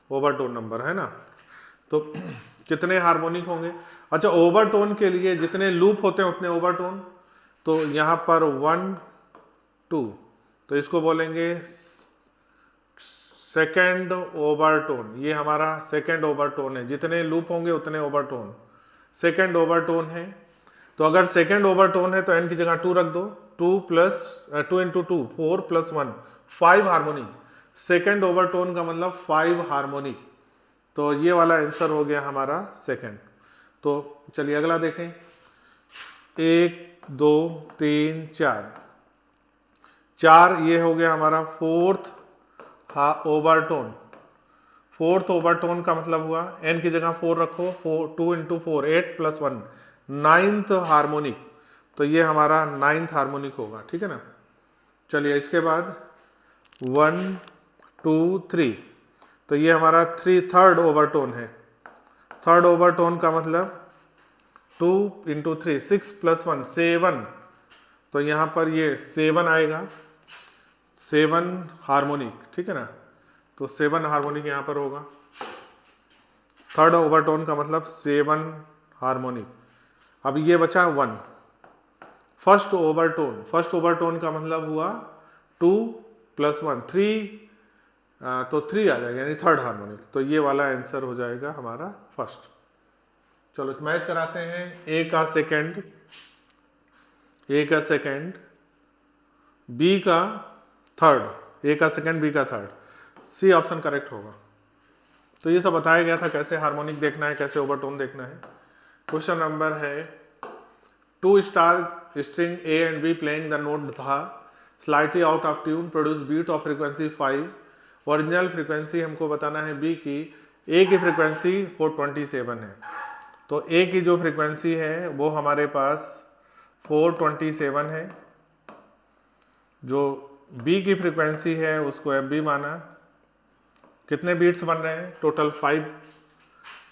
ओवरटोन नंबर है ना, तो कितने हार्मोनिक होंगे। अच्छा, ओवरटोन के लिए जितने लूप होते हैं उतने ओवरटोन, तो यहाँ पर 1 2, तो इसको बोलेंगे सेकेंड ओवरटोन, ये हमारा सेकेंड ओवरटोन है, जितने लूप होंगे उतने ओवरटोन, सेकेंड ओवरटोन है। तो अगर सेकेंड ओवरटोन है तो एन की जगह 2 रख दो, 2 इंटू 2 4 + 1 5 हार्मोनिक। सेकेंड ओवरटोन का मतलब 5 हार्मोनिक, तो ये वाला आंसर हो गया हमारा सेकेंड। तो चलिए अगला देखें, 1 2 3 4, ये हो गया हमारा फोर्थ ओवरटोन। फोर्थ ओवरटोन का मतलब हुआ एन की जगह 4 रखो, 2 इंटू 4 8 + 1 नाइन्थ हार्मोनिक, तो ये हमारा नाइन्थ हार्मोनिक होगा, ठीक है ना। चलिए इसके बाद 1 2 3, तो ये हमारा थर्ड ओवरटोन है। थर्ड ओवरटोन का मतलब 2 इंटू 3 6 + 1 7, तो यहाँ पर ये 7 आएगा, 7 हार्मोनिक, ठीक है ना। तो 7 हार्मोनिक यहाँ पर होगा। थर्ड ओवरटोन का मतलब 7 हार्मोनिक। अब ये बचा 1। फर्स्ट ओवरटोन का मतलब हुआ 2 + 1 3, तो 3 आ जाएगा, यानी थर्ड हार्मोनिक। तो ये वाला आंसर हो जाएगा हमारा फर्स्ट। चलो मैच कराते हैं, ए का सेकेंड, बी का थर्ड, ए का सेकेंड बी का थर्ड, सी ऑप्शन करेक्ट होगा। तो ये सब बताया गया था कैसे हार्मोनिक देखना है, कैसे ओवरटोन देखना है। क्वेश्चन नंबर है 2 star string A and B playing the note धा slightly out of tune produce beat of frequency 5। Original frequency हमको बताना है बी की, ए की फ्रीक्वेंसी 427 है, तो ए की जो फ्रीक्वेंसी है वो हमारे पास 427 है, जो बी की फ्रीक्वेंसी है उसको एफ बी माना। कितने बीट्स बन रहे हैं टोटल 5,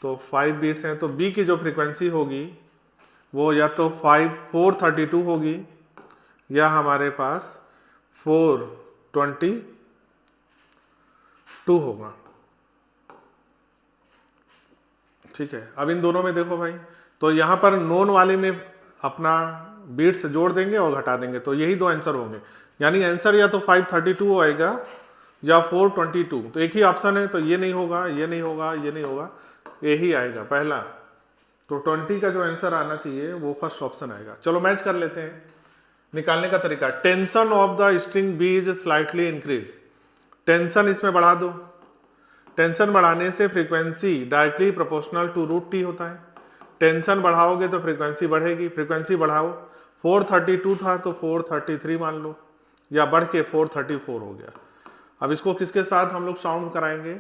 तो 5 बीट्स हैं, तो बी की जो फ्रीक्वेंसी होगी वो या तो 432 होगी या हमारे पास 422 होगा, ठीक है। अब इन दोनों में देखो भाई, तो यहाँ पर नोन वाले में अपना बीट्स जोड़ देंगे और घटा देंगे, तो यही दो आंसर होंगे, यानी आंसर या तो 532 आएगा या 422। तो एक ही ऑप्शन है, तो ये नहीं होगा, ये नहीं होगा, ये नहीं होगा, यही आएगा पहला। तो 20 का जो आंसर आना चाहिए वो फर्स्ट ऑप्शन आएगा। चलो मैच कर लेते हैं। निकालने का तरीका, tension of the string B is slightly increase, tension इसमें बढ़ा दो। टेंशन बढ़ाने से frequency directly proportional to √T होता है, टेंशन बढ़ाओगे तो फ्रीक्वेंसी बढ़ेगी। फ्रीक्वेंसी बढ़ाओ, 432 था तो 433 मान लो, या बढ़ के 434 हो गया। अब इसको किसके साथ हम लोग साउंड कराएंगे,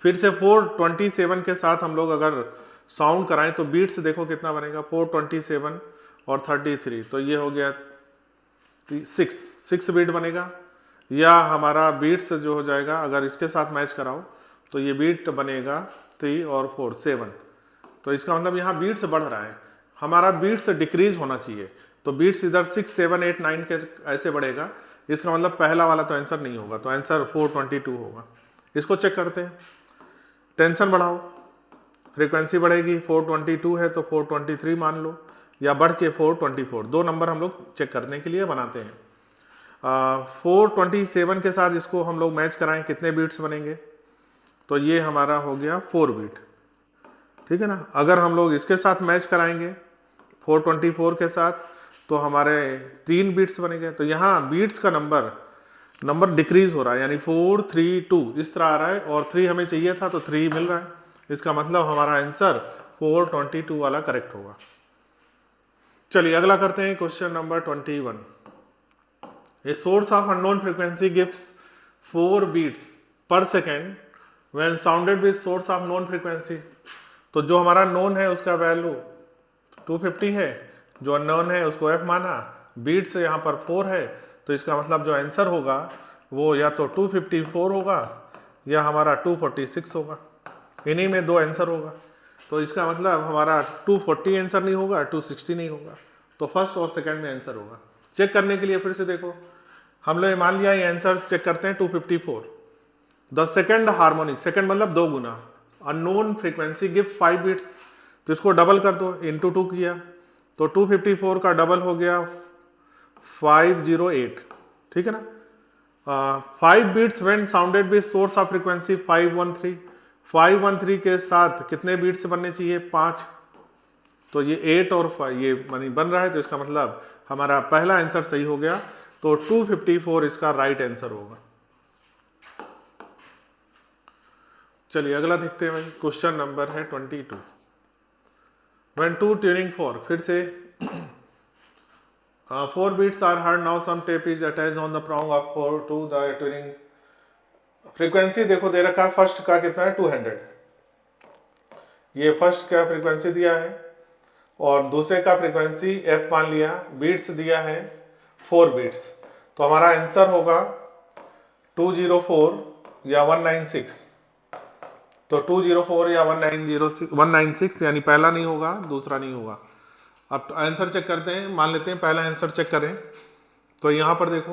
फिर से 427 के साथ हम लोग अगर साउंड कराएं तो बीट्स देखो कितना बनेगा, 427 और 33, तो ये हो गया 6 बीट बनेगा। या हमारा बीट्स जो हो जाएगा अगर इसके साथ मैच कराओ तो ये बीट बनेगा 3 और 4 7, तो इसका मतलब यहाँ बीट्स बढ़ रहा है, हमारा बीट्स डिक्रीज होना चाहिए, तो बीट्स इधर 6 7 8 9 के ऐसे बढ़ेगा, इसका मतलब पहला वाला तो आंसर नहीं होगा, तो आंसर 422 होगा। इसको चेक करते हैं, टेंशन बढ़ाओ, फ्रीक्वेंसी बढ़ेगी, 422 है तो 423 मान लो, या बढ़ के 424, दो नंबर हम लोग चेक करने के लिए बनाते हैं। 427 के साथ इसको हम लोग मैच कराएं, कितने बीट्स बनेंगे, तो ये हमारा हो गया 4 बीट, ठीक है ना। अगर हम लोग इसके साथ मैच कराएंगे 424 के साथ तो हमारे 3 बीट्स बनेंगे, तो यहाँ बीट्स का नंबर डिक्रीज हो रहा है, यानी 432 इस तरह आ रहा है, और 3 हमें चाहिए था तो 3 मिल रहा है, इसका मतलब हमारा आंसर 422 वाला करेक्ट होगा। चलिए अगला करते हैं, question number 21। A source of unknown frequency gives 4 beats per second when sounded with source of known frequency। तो जो हमारा नोन है उसका वैल्यू 250 है, जो अननोन है उसको f माना, बीट्स यहाँ पर 4 है, तो इसका मतलब जो आंसर होगा वो या तो 254 होगा या हमारा 246 होगा, इन्हीं में दो आंसर होगा। तो इसका मतलब हमारा 240 आंसर नहीं होगा, 260 नहीं होगा, तो फर्स्ट और सेकंड में आंसर होगा। चेक करने के लिए फिर से देखो, हम लोग मान लिया ये आंसर चेक करते हैं 254। द सेकंड हार्मोनिक, सेकंड मतलब 2 गुना, अननोन फ्रीक्वेंसी गिव 5 बीट्स, तो इसको डबल कर दो, इंटू 2 किया तो 254 का डबल हो गया 508, ठीक है ना। 5 beats when sounded with source of frequency 513। 513 के साथ कितने बीट्स बनने चाहिए? 5। तो ये 8 और 5 ये मानी बन रहा है, तो इसका मतलब हमारा पहला आंसर सही हो गया। तो 254 इसका राइट आंसर होगा। चलिए अगला देखते हैं भाई। क्वेश्चन नंबर है 22। व्हेन टू ट्यूनिंग फॉर, फिर से 4 beats are heard, now some tape is attached on the prong of 4 to the tuning frequency. देखो दे रखा है फर्स्ट का कितना है 200, ये फर्स्ट का फ्रीक्वेंसी दिया है, और दूसरे का फ्रीक्वेंसी f मान लिया, बीट्स दिया है 4 बीट्स। तो हमारा आंसर होगा 204 या 196। तो 204 या 196 यानी पहला नहीं होगा, दूसरा नहीं होगा। अब आंसर चेक करते हैं, मान लेते हैं पहला आंसर चेक करें। तो यहाँ पर देखो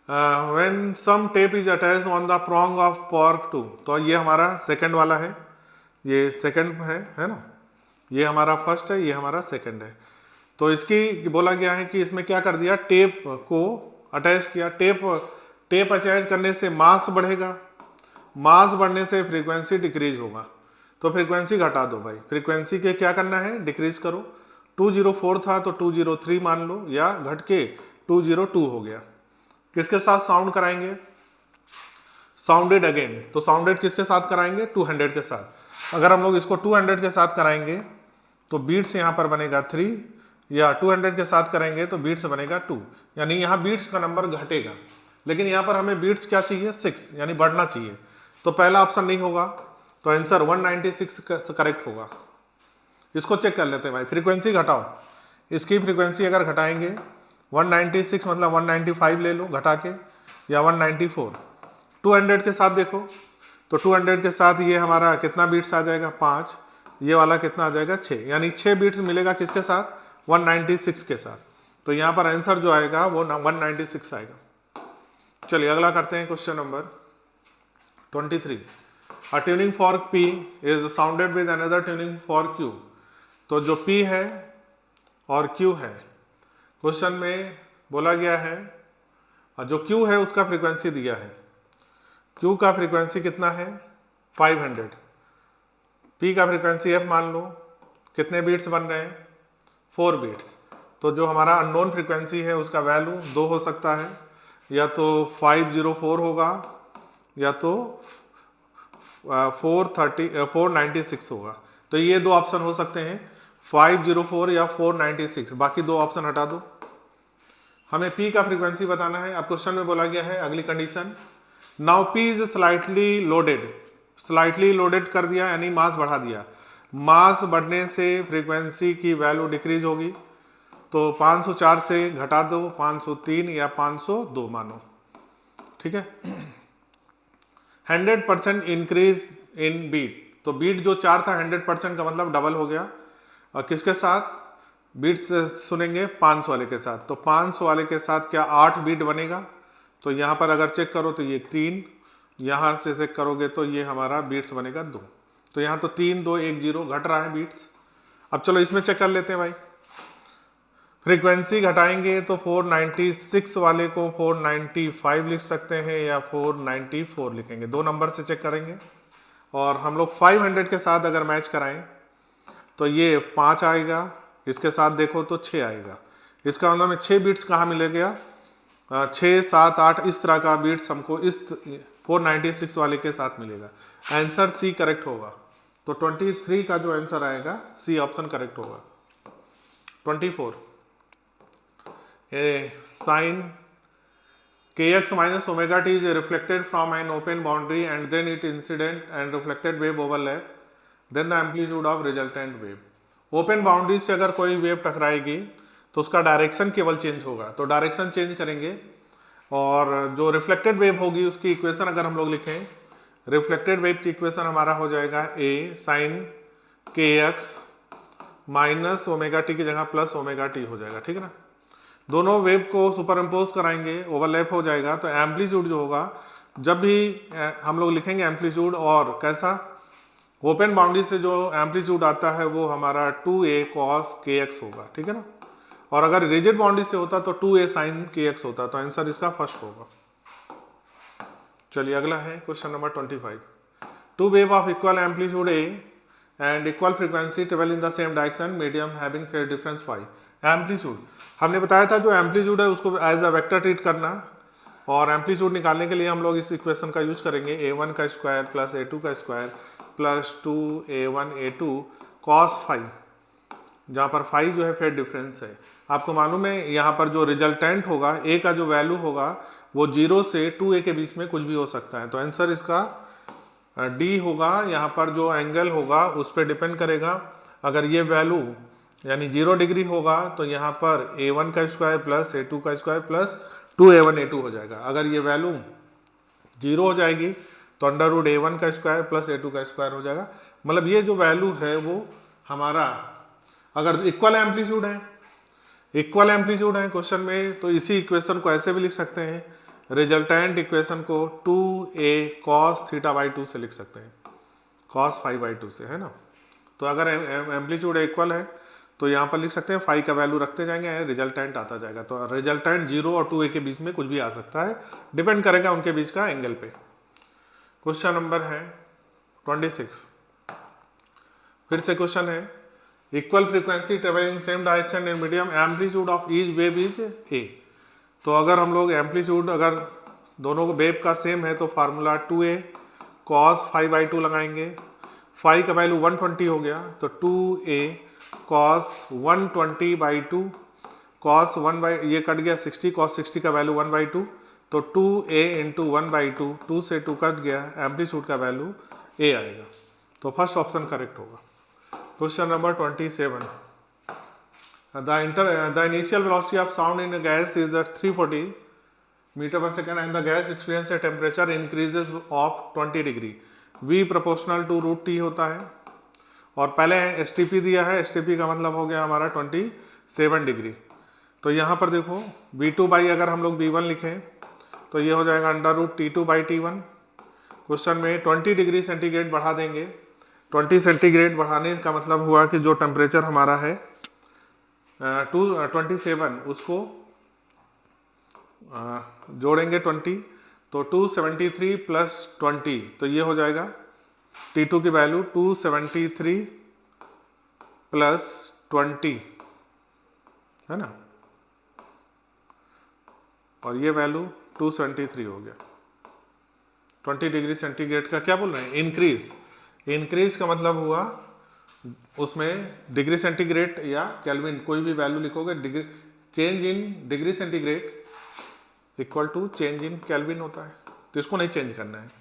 when some tape is attached on the prong of pork 2, तो ये हमारा सेकंड वाला है, ये सेकंड है ना, ये हमारा फर्स्ट है, ये हमारा सेकंड है। तो इसकी बोला गया है कि इसमें क्या कर दिया, टेप को अटैच किया। टेप अटैच करने से मास बढ़ेगा, मास बढ़ने से फ्रीक्वेंसी डिक्रीज होगा। तो फ्रीक्वेंसी घटा दो भाई, फ्रीक्वेंसी के क्या करना है, डिक्रीज करो। 204 था तो 203 मान लो, या घट के 202 हो गया। किसके साथ साउंड कराएंगे, साउंडेड अगेन। तो साउंडेड किसके साथ कराएंगे, 200 के साथ। अगर हम लोग इसको 200 के साथ कराएंगे तो बीट्स यहाँ पर बनेगा 3, या 200 के साथ करेंगे तो बीट्स बनेगा 2, यानी यहाँ बीट्स का नंबर घटेगा। लेकिन यहाँ पर हमें बीट्स क्या चाहिए, 6, यानी बढ़ना चाहिए। तो पहला ऑप्शन नहीं होगा, तो आंसर 196 करेक्ट होगा। इसको चेक कर लेते हैं भाई, फ्रीक्वेंसी घटाओ। इसकी फ्रीक्वेंसी अगर घटाएंगे 196 मतलब 195 ले लो घटा के, या 194। 200 के साथ देखो, तो 200 के साथ ये हमारा कितना बीट्स आ जाएगा, 5। ये वाला कितना आ जाएगा, 6, यानी 6 बीट्स मिलेगा किसके साथ, 196 के साथ। तो यहाँ पर आंसर जो आएगा वो 196 आएगा। चलिए अगला करते हैं question number 23। A tuning fork P is sounded with another tuning fork Q। तो जो P है और Q है, क्वेश्चन में बोला गया है जो Q है उसका फ्रीक्वेंसी दिया है। Q का फ्रीक्वेंसी कितना है, 500। P का फ्रीक्वेंसी f मान लो, कितने बीट्स बन रहे हैं, 4 बीट्स। तो जो हमारा अननोन फ्रीक्वेंसी है उसका वैल्यू 2 हो सकता है, या तो 504 होगा, या तो 496 होगा। तो ये दो ऑप्शन हो सकते हैं, 504 या 496। बाकी दो ऑप्शन हटा दो। हमें P का फ्रीक्वेंसी बताना है। अब क्वेश्चन में बोला गया है अगली condition, now P is slightly loaded. Slightly loaded कर दिया यानी मास बढ़ा दिया। मास बढ़ने से फ्रीक्वेंसी की वैल्यू डिक्रीज होगी। तो 504 से घटा दो 503 या 502 मानो, ठीक है। 100% इंक्रीज इन बीट। तो बीट जो 4 था 100% का मतलब डबल हो गया। और किसके साथ बीट सुनेंगे, 500 वाले के साथ। तो 500 वाले के साथ क्या 8 बीट बनेगा। तो यहाँ पर अगर चेक करो तो ये 3, यहाँ से चेक करोगे तो ये हमारा बीट्स बनेगा 2। तो यहाँ तो 3 2 1 0 घट रहा है बीट्स। अब चलो इसमें चेक कर लेते हैं भाई। फ्रीक्वेंसी घटाएंगे तो 496 वाले को 495 लिख सकते हैं, या 494 लिखेंगे। दो नंबर से चेक करेंगे। और हम लोग 500 के साथ अगर मैच कराएं तो ये 5 आएगा, इसके साथ देखो तो 6 आएगा। इसका मतलब 6 बीट्स कहाँ मिलेगा, 6 7 8 इस तरह का बीट्स हमको इस 496 वाले के साथ मिलेगा। आंसर सी करेक्ट होगा। तो 23 का जो आंसर आएगा सी ऑप्शन करेक्ट होगा। 24 sin kx minus omega t is reflected from an open boundary and then it incident and reflected wave overlap, then the amplitude of resultant wave। Open boundary से अगर कोई wave टकराएगी तो उसका direction केवल change होगा। तो direction change करेंगे, और जो रिफ्लेक्टेड वेव होगी उसकी इक्वेशन अगर हम लोग लिखें, रिफ्लेक्टेड वेव की इक्वेशन हमारा हो जाएगा a sin kx minus omega T की जगह प्लस ओमेगा टी हो जाएगा, ठीक है ना। दोनों वेव को सुपर इम्पोज कराएंगे, ओवरलैप हो जाएगा। तो एम्पलीट्यूड जो होगा, जब भी हम लोग लिखेंगे एम्पलीट्यूड, और कैसा, ओपन बाउंड्री से जो एम्पलीट्यूड आता है वो हमारा 2a cos kx होगा, ठीक है ना। और अगर रिजिड बाउंड्री से होता तो 2a sin kx होता, तो आंसर इसका फर्स्ट होगा। चलिए अगला है question number 25। Two wave of equal amplitude A and equal frequency travel in the same direction medium having phase difference phi. Amplitude हमने बताया था, जो एम्पलीट्यूड है उसको एज अ वेक्टर ट्रीट करना, और एम्पलीट्यूड निकालने के लिए हम लोग इस इक्वेशन का यूज करेंगे a1 का स्क्वायर प्लस a2 का square plus 2a1 a2 cos phi, जहाँ पर फाई जो है फेज डिफरेंस है। आपको मालूम है यहाँ पर जो रिजल्टेंट होगा ए का जो वैल्यू होगा वो 0 से 2a के बीच में कुछ भी हो सकता है, तो आंसर इसका डी होगा। यहाँ पर जो एंगल होगा उस पर डिपेंड करेगा। अगर ये वैल्यू यानी 0 डिग्री होगा तो यहाँ पर a1 का स्क्वायर प्लस a2 का स्क्वायर प्लस 2a1 a2 हो जाएगा। अगर ये वैल्यू 0 हो जाएगी तो अंडर रूट a1 का स्क्वायर प्लस a2 का स्क्वायर हो जाएगा। मतलब ये जो वैल्यू है वो हमारा, अगर इक्वल एम्पलीट्यूड है, इक्वल एम्पलीट्यूड है क्वेश्चन में, तो इसी इक्वेशन को ऐसे भी लिख सकते हैं, रिजल्टेंट इक्वेशन को 2a cos थीटा बाई 2 से लिख सकते हैं, cos फाई बाई 2 से, है ना। तो अगर एम्पलीट्यूड इक्वल है तो यहाँ पर लिख सकते हैं फाई का वैल्यू रखते जाएंगे, रिजल्टेंट आता जाएगा। तो रिजल्टेंट 0 और 2a के बीच में कुछ भी आ सकता है, डिपेंड करेगा उनके बीच का एंगल पे। क्वेश्चन नंबर है 26। फिर से क्वेश्चन है, equal frequency travelling same direction in medium amplitude of each wave is a. तो अगर हम लोग एम्पलीट्यूड अगर दोनों को वेव का सेम है तो formula 2a cos phi by 2 लगाएंगे। फाई का वैल्यू 120 हो गया तो 2a cos 120 by 2 cos 1 by, ये कट गया 60, cos 60 का वैल्यू 1 बाई 2, तो 2a इंटू 1 बाई 2, 2 से 2 कट गया, एम्पलीट्यूड का वैल्यू a आएगा, तो फर्स्ट ऑप्शन करेक्ट होगा। Question number 27। The initial velocity of sound in a gas is at 340 meter per second and the gas experience a temperature increases of 20 degree. V proportional to root T होता है, और पहले STP दिया है, STP का मतलब हो गया हमारा 27 डिग्री। तो यहाँ पर देखो V2 बाई अगर हम लोग V1 लिखें तो ये हो जाएगा under root T2 by T1। Question में 20 डिग्री सेंटीग्रेड बढ़ा देंगे, 20 सेंटीग्रेड बढ़ाने का मतलब हुआ कि जो टेम्परेचर हमारा है 227 उसको जोड़ेंगे 20, तो 273 प्लस 20, तो ये हो जाएगा T2 की वैल्यू 273 प्लस 20, है ना, और ये वैल्यू 273 हो गया। 20 डिग्री सेंटीग्रेड का क्या बोल रहे हैं, इंक्रीज। इंक्रीज का मतलब हुआ उसमें डिग्री सेंटीग्रेड या केल्विन कोई भी वैल्यू लिखोगे, degree change in degree centigrade equal to change in kelvin होता है, तो इसको नहीं चेंज करना है।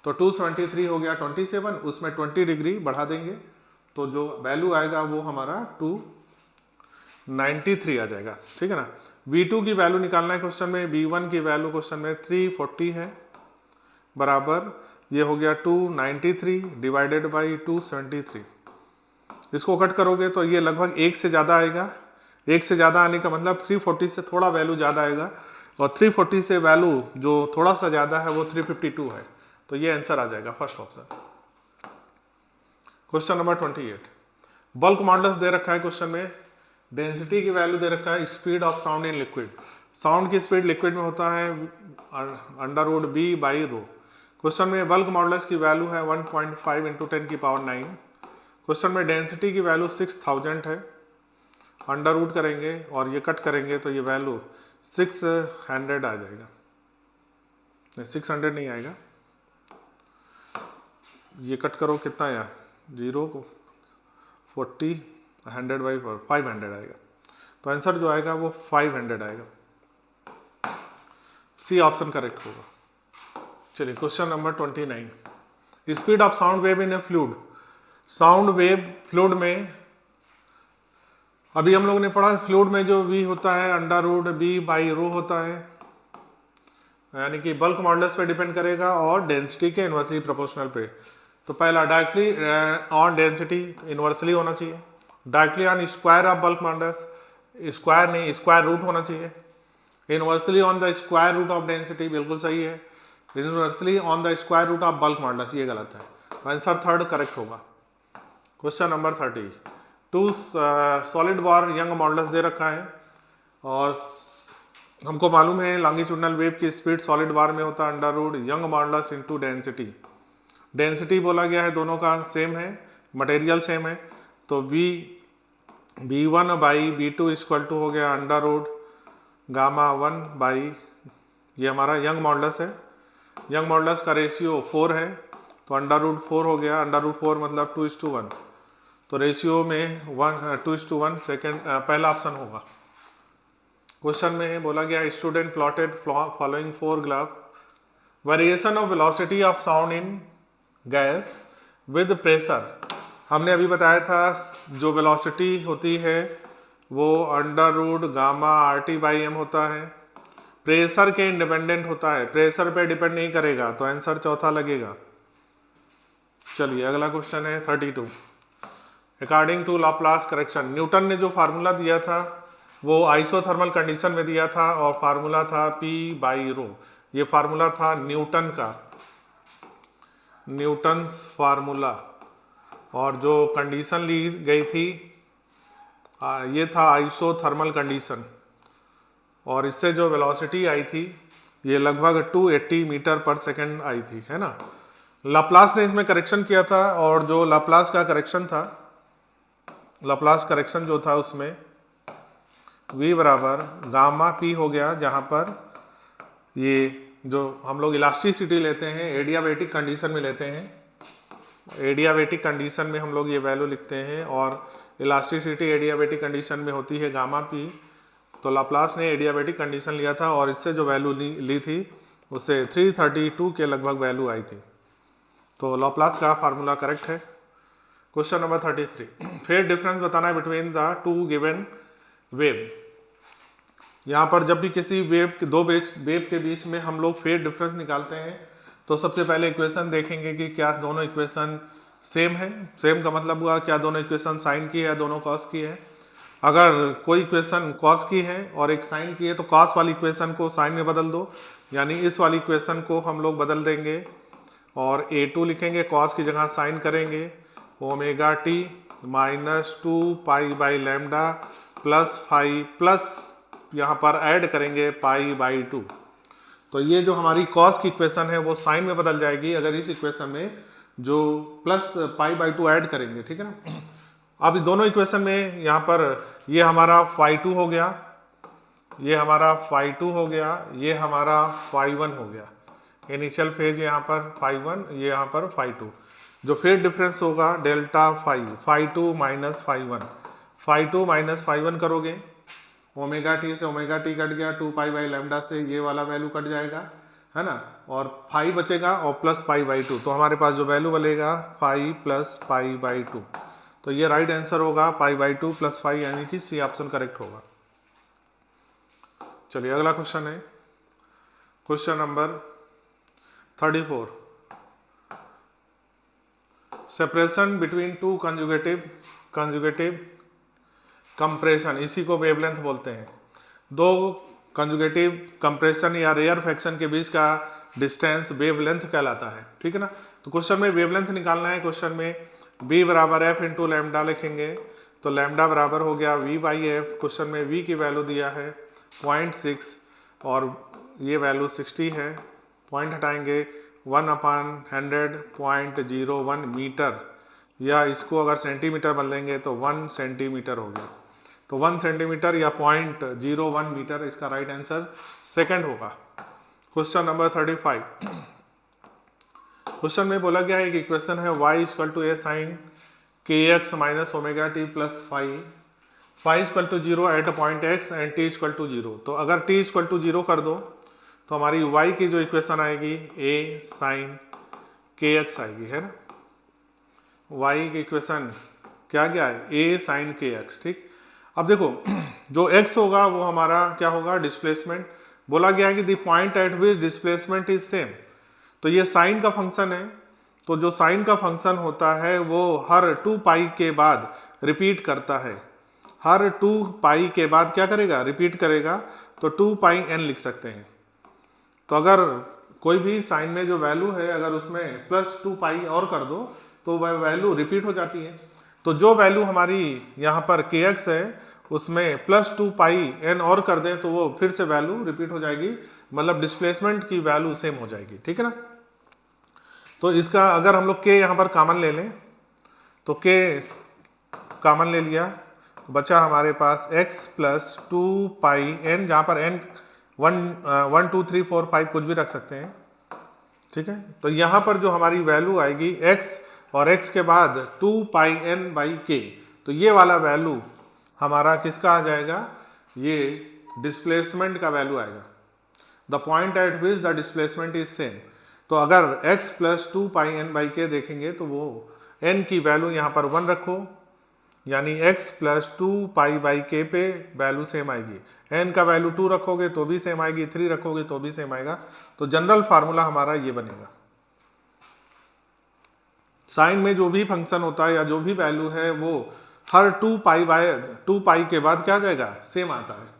तो 273 हो गया 27, उसमें 20 डिग्री बढ़ा देंगे तो जो वैल्यू आएगा वो हमारा 293 आ जाएगा, ठीक है ना। V2 की वैल्यू निकालना है क्वेश्चन में, V1 की वैल्यू क्वेश्चन में 340 है, बराबर ये हो गया 293 डिवाइडेड बाई 273। इसको कट करोगे तो ये लगभग 1 से ज़्यादा आएगा। 1 से ज़्यादा आने का मतलब 340 से थोड़ा वैल्यू ज़्यादा आएगा, और 340 से वैल्यू जो थोड़ा सा ज़्यादा है वो 352 है, तो ये आंसर आ जाएगा first option. Question number 28। Bulk models दे रखा है क्वेश्चन में, डेंसिटी की वैल्यू दे रखा है, speed of sound in liquid. Sound की स्पीड लिक्विड में होता है under root B by rho. Question में बल्क मॉडल्स की वैल्यू है 1.5 इंटू 10 की पावर 9। क्वेश्चन में डेंसिटी की वैल्यू 6000 है, अंडर रूट करेंगे और ये कट करेंगे तो ये वैल्यू 600 आ जाएगा, 600 नहीं आएगा, ये कट करो कितना आया 0 को 40 100 बाई 500 आएगा, तो आंसर जो आएगा वो 500 आएगा, सी ऑप्शन करेक्ट होगा। चलिए question number 29। Speed of sound wave in A fluid. Sound wave fluid में अभी हम लोग ने पढ़ा, फ्लूइड में जो v होता है under root b by rho होता है, यानी कि बल्क मॉडल्स पे डिपेंड करेगा और डेंसिटी के इन्वर्सली प्रोपोर्शनल पे। तो पहला डायरेक्टली ऑन डेंसिटी इन्वर्सली होना चाहिए, directly on square of bulk modulus square नहीं स्क्वायर रूट होना चाहिए, inversely on the square root of density बिल्कुल सही है, inversely on the square root of bulk modulus ये गलत है, आंसर थर्ड करेक्ट होगा। Question number 30। 2 solid bar Young modulus दे रखा है, और हमको मालूम है लॉन्गिट्यूडनल वेव की स्पीड सॉलिड बार में होता है under root Young modulus into density. Density बोला गया है दोनों का सेम है, मटेरियल सेम है, तो B1/B2 इक्वल टू हो गया अंडर रूट गामा 1 बाई, ये हमारा यंग मॉडुलस है, यंग मॉडुलस का रेशियो 4 है, तो अंडर रूट 4 हो गया, अंडर रूट 4 मतलब 2:1, तो रेशियो में 2:1 सेकेंड पहला ऑप्शन होगा। क्वेश्चन में बोला गया student plotted following 4 graph variation of velocity of sound in gas with pressure. हमने अभी बताया था जो वेलोसिटी होती है वो अंडर रूट गामा RT/m होता है, प्रेशर के इंडिपेंडेंट होता है, प्रेशर पे डिपेंड नहीं करेगा, तो आंसर चौथा लगेगा। चलिए अगला क्वेश्चन है 32। According to Laplace correction, Newton ने जो फार्मूला दिया था वो आइसोथर्मल कंडीशन में दिया था और फार्मूला था P/ρ। ये फार्मूला था न्यूटन का, न्यूटन्स फार्मूला, और जो कंडीशन ली गई थी ये था आइसोथर्मल कंडीशन, और इससे जो वेलोसिटी आई थी ये लगभग 280 मीटर पर सेकंड आई थी, है ना। लाप्लास ने इसमें करेक्शन किया था, और जो लाप्लास का करेक्शन था, लाप्लास करेक्शन जो था उसमें v बराबर गामा p हो गया, जहाँ पर ये जो हम लोग इलास्टिसिटी लेते हैं एडियाबेटिक कंडीशन में लेते हैं, एडियाबेटिक कंडीशन में हम लोग ये वैल्यू लिखते हैं, और इलास्टिसिटी एडियाबेटिक कंडीशन में होती है गामा p, तो लाप्लास ने एडियाबेटिक कंडीशन लिया था और इससे जो वैल्यू ली थी उससे 332 के लगभग वैल्यू आई थी, तो लाप्लास का फार्मूला करेक्ट है। क्वेश्चन नंबर 33, फेज डिफरेंस बताना है between the two given wave. यहाँ पर जब भी किसी वेव के बीच में हम लोग फेज डिफरेंस निकालते हैं तो सबसे पहले इक्वेशन देखेंगे कि क्या दोनों इक्वेशन सेम है। सेम का मतलब हुआ क्या दोनों इक्वेशन साइन की है, दोनों कॉस की है। अगर कोई इक्वेशन कॉस की है और एक साइन की है तो कॉस वाली इक्वेशन को साइन में बदल दो, यानी इस वाली इक्वेशन को हम लोग बदल देंगे और A2 लिखेंगे, कॉस की जगह साइन करेंगे, omega T minus 2π/λ plus 5 plus यहाँ पर ऐड करेंगे π/2। तो ये जो हमारी कॉस की इक्वेशन है वो साइन में बदल जाएगी अगर इस इक्वेशन में जो प्लस π/2 ऐड करेंगे, ठीक है ना। अब दोनों इक्वेशन में यहाँ पर ये हमारा φ2 हो गया, ये हमारा φ2 हो गया, ये हमारा φ1 हो गया, इनिशियल फेज यहाँ पर φ1, ये यहाँ पर φ2। जो फेज डिफरेंस होगा डेल्टा φ2 माइनस φ1 करोगे, ओमेगा टी से ओमेगा टी कट गया, 2π/λ से ये वाला वैल्यू कट जाएगा, है ना, और फाई बचेगा और प्लस π/2, तो हमारे पास जो वैल्यू बनेगा 5 प्लस π/2, तो ये राइट आंसर होगा π/2 प्लस 5, यानी कि सी ऑप्शन करेक्ट होगा। चलिए अगला क्वेश्चन है question number 34, separation between two conjugative compression, इसी को वेवलेंथ बोलते हैं। दो कंजुगेटिव कंप्रेशन या रेयर फ्रैक्शन के बीच का डिस्टेंस वेवलेंथ कहलाता है, ठीक है ना। तो क्वेश्चन में वेवलेंथ निकालना है। क्वेश्चन में b बराबर f इंटू लैम्डा लिखेंगे, तो लैम्डा बराबर हो गया v/f। क्वेश्चन में v की वैल्यू दिया है 0.6 और ये वैल्यू 60 है, पॉइंट हटाएंगे 1/100.01 मीटर, या इसको अगर सेंटीमीटर बदलेंगे तो 1 सेंटीमीटर हो गया, तो 1 सेंटीमीटर या 0.01 मीटर इसका राइट आंसर सेकंड होगा। क्वेश्चन नंबर 35, क्वेश्चन में बोला गया है कि इक्वेशन है y = a sin kx minus omega T plus five 0 at point x and t = 0। तो अगर t = 0 कर दो तो हमारी y की जो इक्वेशन आएगी a sin kx आएगी, है ना। y की इक्वेशन क्या क्या है, a sin kx, ठीक। अब देखो जो x होगा वो हमारा क्या होगा, डिस्प्लेसमेंट। बोला गया है कि the point at which displacement is same, तो ये साइन का फंक्शन है, तो जो साइन का फंक्शन होता है वो हर 2π के बाद रिपीट करता है, हर 2π के बाद क्या करेगा, रिपीट करेगा, तो 2πn लिख सकते हैं। तो अगर कोई भी साइन में जो वैल्यू है अगर उसमें प्लस 2π और कर दो तो वह वैल्यू रिपीट हो जाती है। तो जो वैल्यू हमारी यहाँ पर kx है उसमें प्लस 2 पाई एन और कर दें तो वो फिर से वैल्यू रिपीट हो जाएगी, मतलब डिस्प्लेसमेंट की वैल्यू सेम हो जाएगी, ठीक है ना। तो इसका अगर हम लोग के यहाँ पर कॉमन ले लें तो के कॉमन ले लिया, बचा हमारे पास x प्लस 2 पाई एन, जहाँ पर n 1 2 3 4 5 कुछ भी रख सकते हैं, ठीक है। तो यहाँ पर जो हमारी वैल्यू आएगी x और x के बाद 2 पाई एन बाई के, तो ये वाला वैल्यू हमारा किसका आ जाएगा, ये डिस्प्लेसमेंट का वैल्यू आएगा, the point at which the displacement is same. तो अगर x plus 2 pi N by K देखेंगे तो वो n की वैल्यू यहाँ पर 1 रखो, यानी x प्लस 2 पाई बाई के पे वैल्यू सेम आएगी, n का वैल्यू 2 रखोगे तो भी सेम आएगी, 3 रखोगे तो भी सेम आएगा। तो जनरल फार्मूला हमारा ये बनेगा। साइन में जो भी फंक्शन होता है या जो भी वैल्यू है वो हर 2 पाई के बाद क्या आ जाएगा, सेम आता है।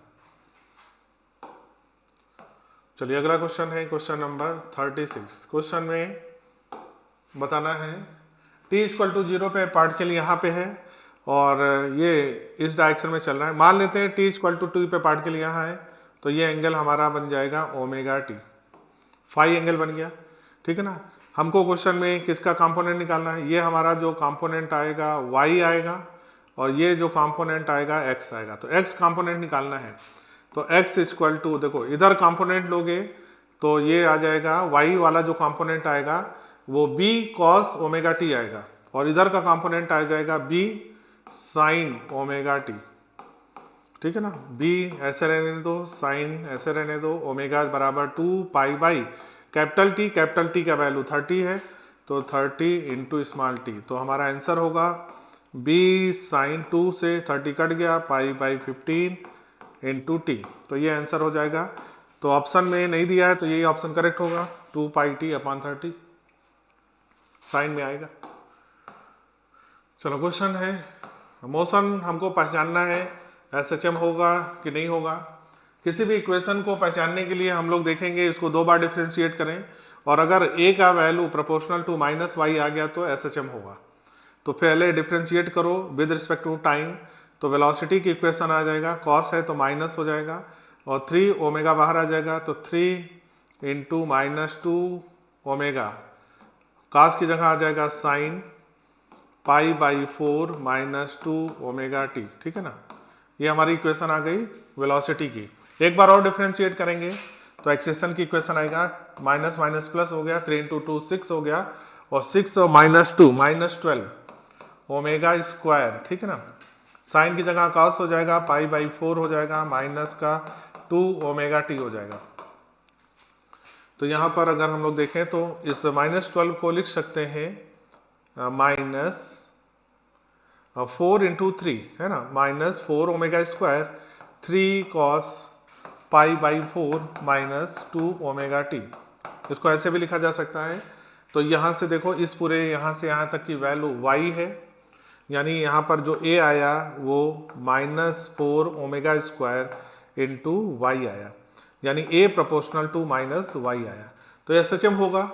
चलिए अगला क्वेश्चन है क्वेश्चन नंबर 36। क्वेश्चन में बताना है t इक्वल टू 0 पे पार्टिकल यहाँ पे है और ये इस डायरेक्शन में चल रहा है। मान लेते हैं t इक्वल टू 2 पे पार्टिकल यहाँ है, तो ये एंगल हमारा बन जाएगा ओमेगा टी, फाई एंगल बन गया, ठीक है ना। हमको क्वेश्चन में किसका कंपोनेंट निकालना है, ये हमारा जो कंपोनेंट आएगा y आएगा और ये जो कंपोनेंट आएगा x आएगा। तो x कंपोनेंट निकालना है, तो x इक्वल टू, देखो इधर कंपोनेंट लोगे तो ये आ जाएगा y वाला जो कंपोनेंट आएगा वो b cos ओमेगा टी आएगा और इधर का कंपोनेंट आ जाएगा b sin ओमेगा टी, ठीक है ना। b ऐसे रहने दो, sin ऐसे रहने दो, ओमेगा बराबर 2 पाई बाई कैपिटल टी का वैल्यू 30 है तो 30 इंटू स्मॉल टी। तो हमारा आंसर होगा b sin 2 से 30 कट गया, पाई बाई 15 इंटू टी, तो ये आंसर हो जाएगा। तो ऑप्शन में नहीं दिया है तो यही ऑप्शन करेक्ट होगा, 2 पाई टी अपॉन 30 साइन में आएगा। चलो क्वेश्चन है, मोशन हमको पहचानना है एसएचएम होगा कि नहीं होगा। किसी भी इक्वेशन को पहचानने के लिए हम लोग देखेंगे इसको 2 बार डिफरेंशिएट करें और अगर a का value proportional to minus Y आ गया तो एसएचएम होगा। तो पहले डिफरेंशिएट करो विद रिस्पेक्ट टू टाइम, तो वेलोसिटी की इक्वेशन आ जाएगा, कॉस है तो माइनस हो जाएगा और 3 ओमेगा बाहर आ जाएगा, तो 3 इंटू माइनस 2 ओमेगा, कॉस की जगह आ जाएगा sine pi by 4 minus 2 omega T, ठीक है ना। ये हमारी इक्वेशन आ गई वेलोसिटी की। एक बार और डिफरेंशिएट करेंगे तो एक्सेशन की इक्वेशन आएगा, माइनस माइनस प्लस हो गया, 3 इंटू 2 6 हो गया और 6 और माइनस 2 माइनस 12 ओमेगा स्क्वायर, ठीक है ना। साइन की जगह कॉस हो जाएगा, पाई बाई 4 हो जाएगा, माइनस का 2 ओमेगा टी हो जाएगा। तो यहाँ पर अगर हम लोग देखें तो इस माइनस 12 को लिख सकते हैं माइनस 4 इंटू 3, है ना, minus 4 omega square 3 cos pi by 4 minus 2 omega T. इसको ऐसे भी लिखा जा सकता है। तो यहाँ से देखो इस पूरे यहाँ से यहाँ तक की वैल्यू y है, यानी यहाँ पर जो a आया वो minus 4 omega square into Y आया, यानी a proportional to minus Y आया। तो एसएचएम होगा,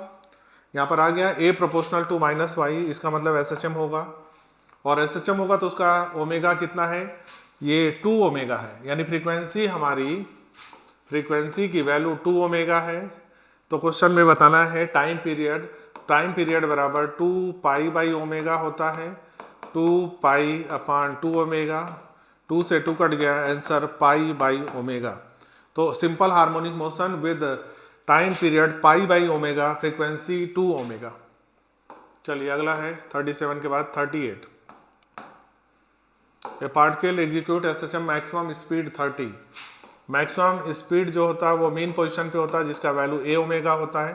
यहाँ पर आ गया a proportional to minus Y, इसका मतलब एसएचएम होगा। और एसएचएम होगा तो उसका ओमेगा कितना है, ये 2 ओमेगा है, यानी फ्रीक्वेंसी हमारी, फ्रीक्वेंसी की वैल्यू 2 ओमेगा है। तो क्वेश्चन में बताना है टाइम पीरियड बराबर 2 पाई बाई ओमेगा होता है, 2 पाई अपॉन 2 ओमेगा, 2 से 2 कट गया, आंसर पाई बाई ओमेगा। तो simple harmonic motion with time period pi by omega, frequency 2 omega. चलिए अगला है 37 के बाद 38। ए particle execute SHM maximum speed 30। Maximum speed जो होता है वो मेन पोजीशन पे होता है जिसका वैल्यू ए ओमेगा होता है।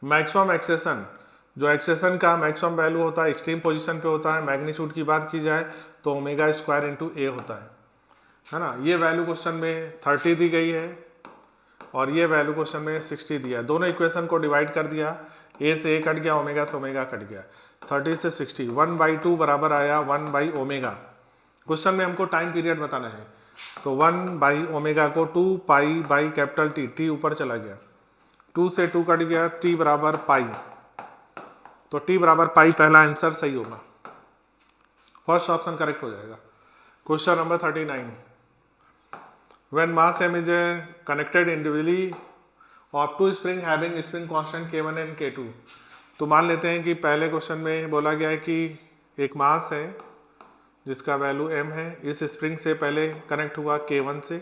मैक्सिमम एक्सेशन, जो एक्सेशन का मैक्सिमम वैल्यू होता है एक्सट्रीम पोजीशन पे होता है। मैग्नीट्यूड की बात की जाए तो ओमेगा स्क्वायर इंटू ए होता है ना। ये वैल्यू क्वेश्चन में 30 दी गई है और ये वैल्यू क्वेश्चन में 60 दिया। दोनों इक्वेशन को डिवाइड कर दिया, ए से ए कट गया, ओमेगा से ओमेगा कट गया, 30 से 60, 1/2 बराबर आया 1 बाई ओमेगा। क्वेश्चन में हमको टाइम पीरियड बताना है, तो 1 बाई ओमेगा को 2 pi by capital T, T ऊपर चला गया, 2 से 2 कट गया, टी बराबर पाई, तो टी बराबर पाई पहला आंसर सही होगा, फर्स्ट ऑप्शन करेक्ट हो जाएगा। Question number 39, when mass m is connected individually of two spring having spring constant k1 and k2, तो मान लेते हैं कि पहले क्वेश्चन में बोला गया है कि एक मास है जिसका वैल्यू m है, इस स्प्रिंग से पहले कनेक्ट हुआ k1 से,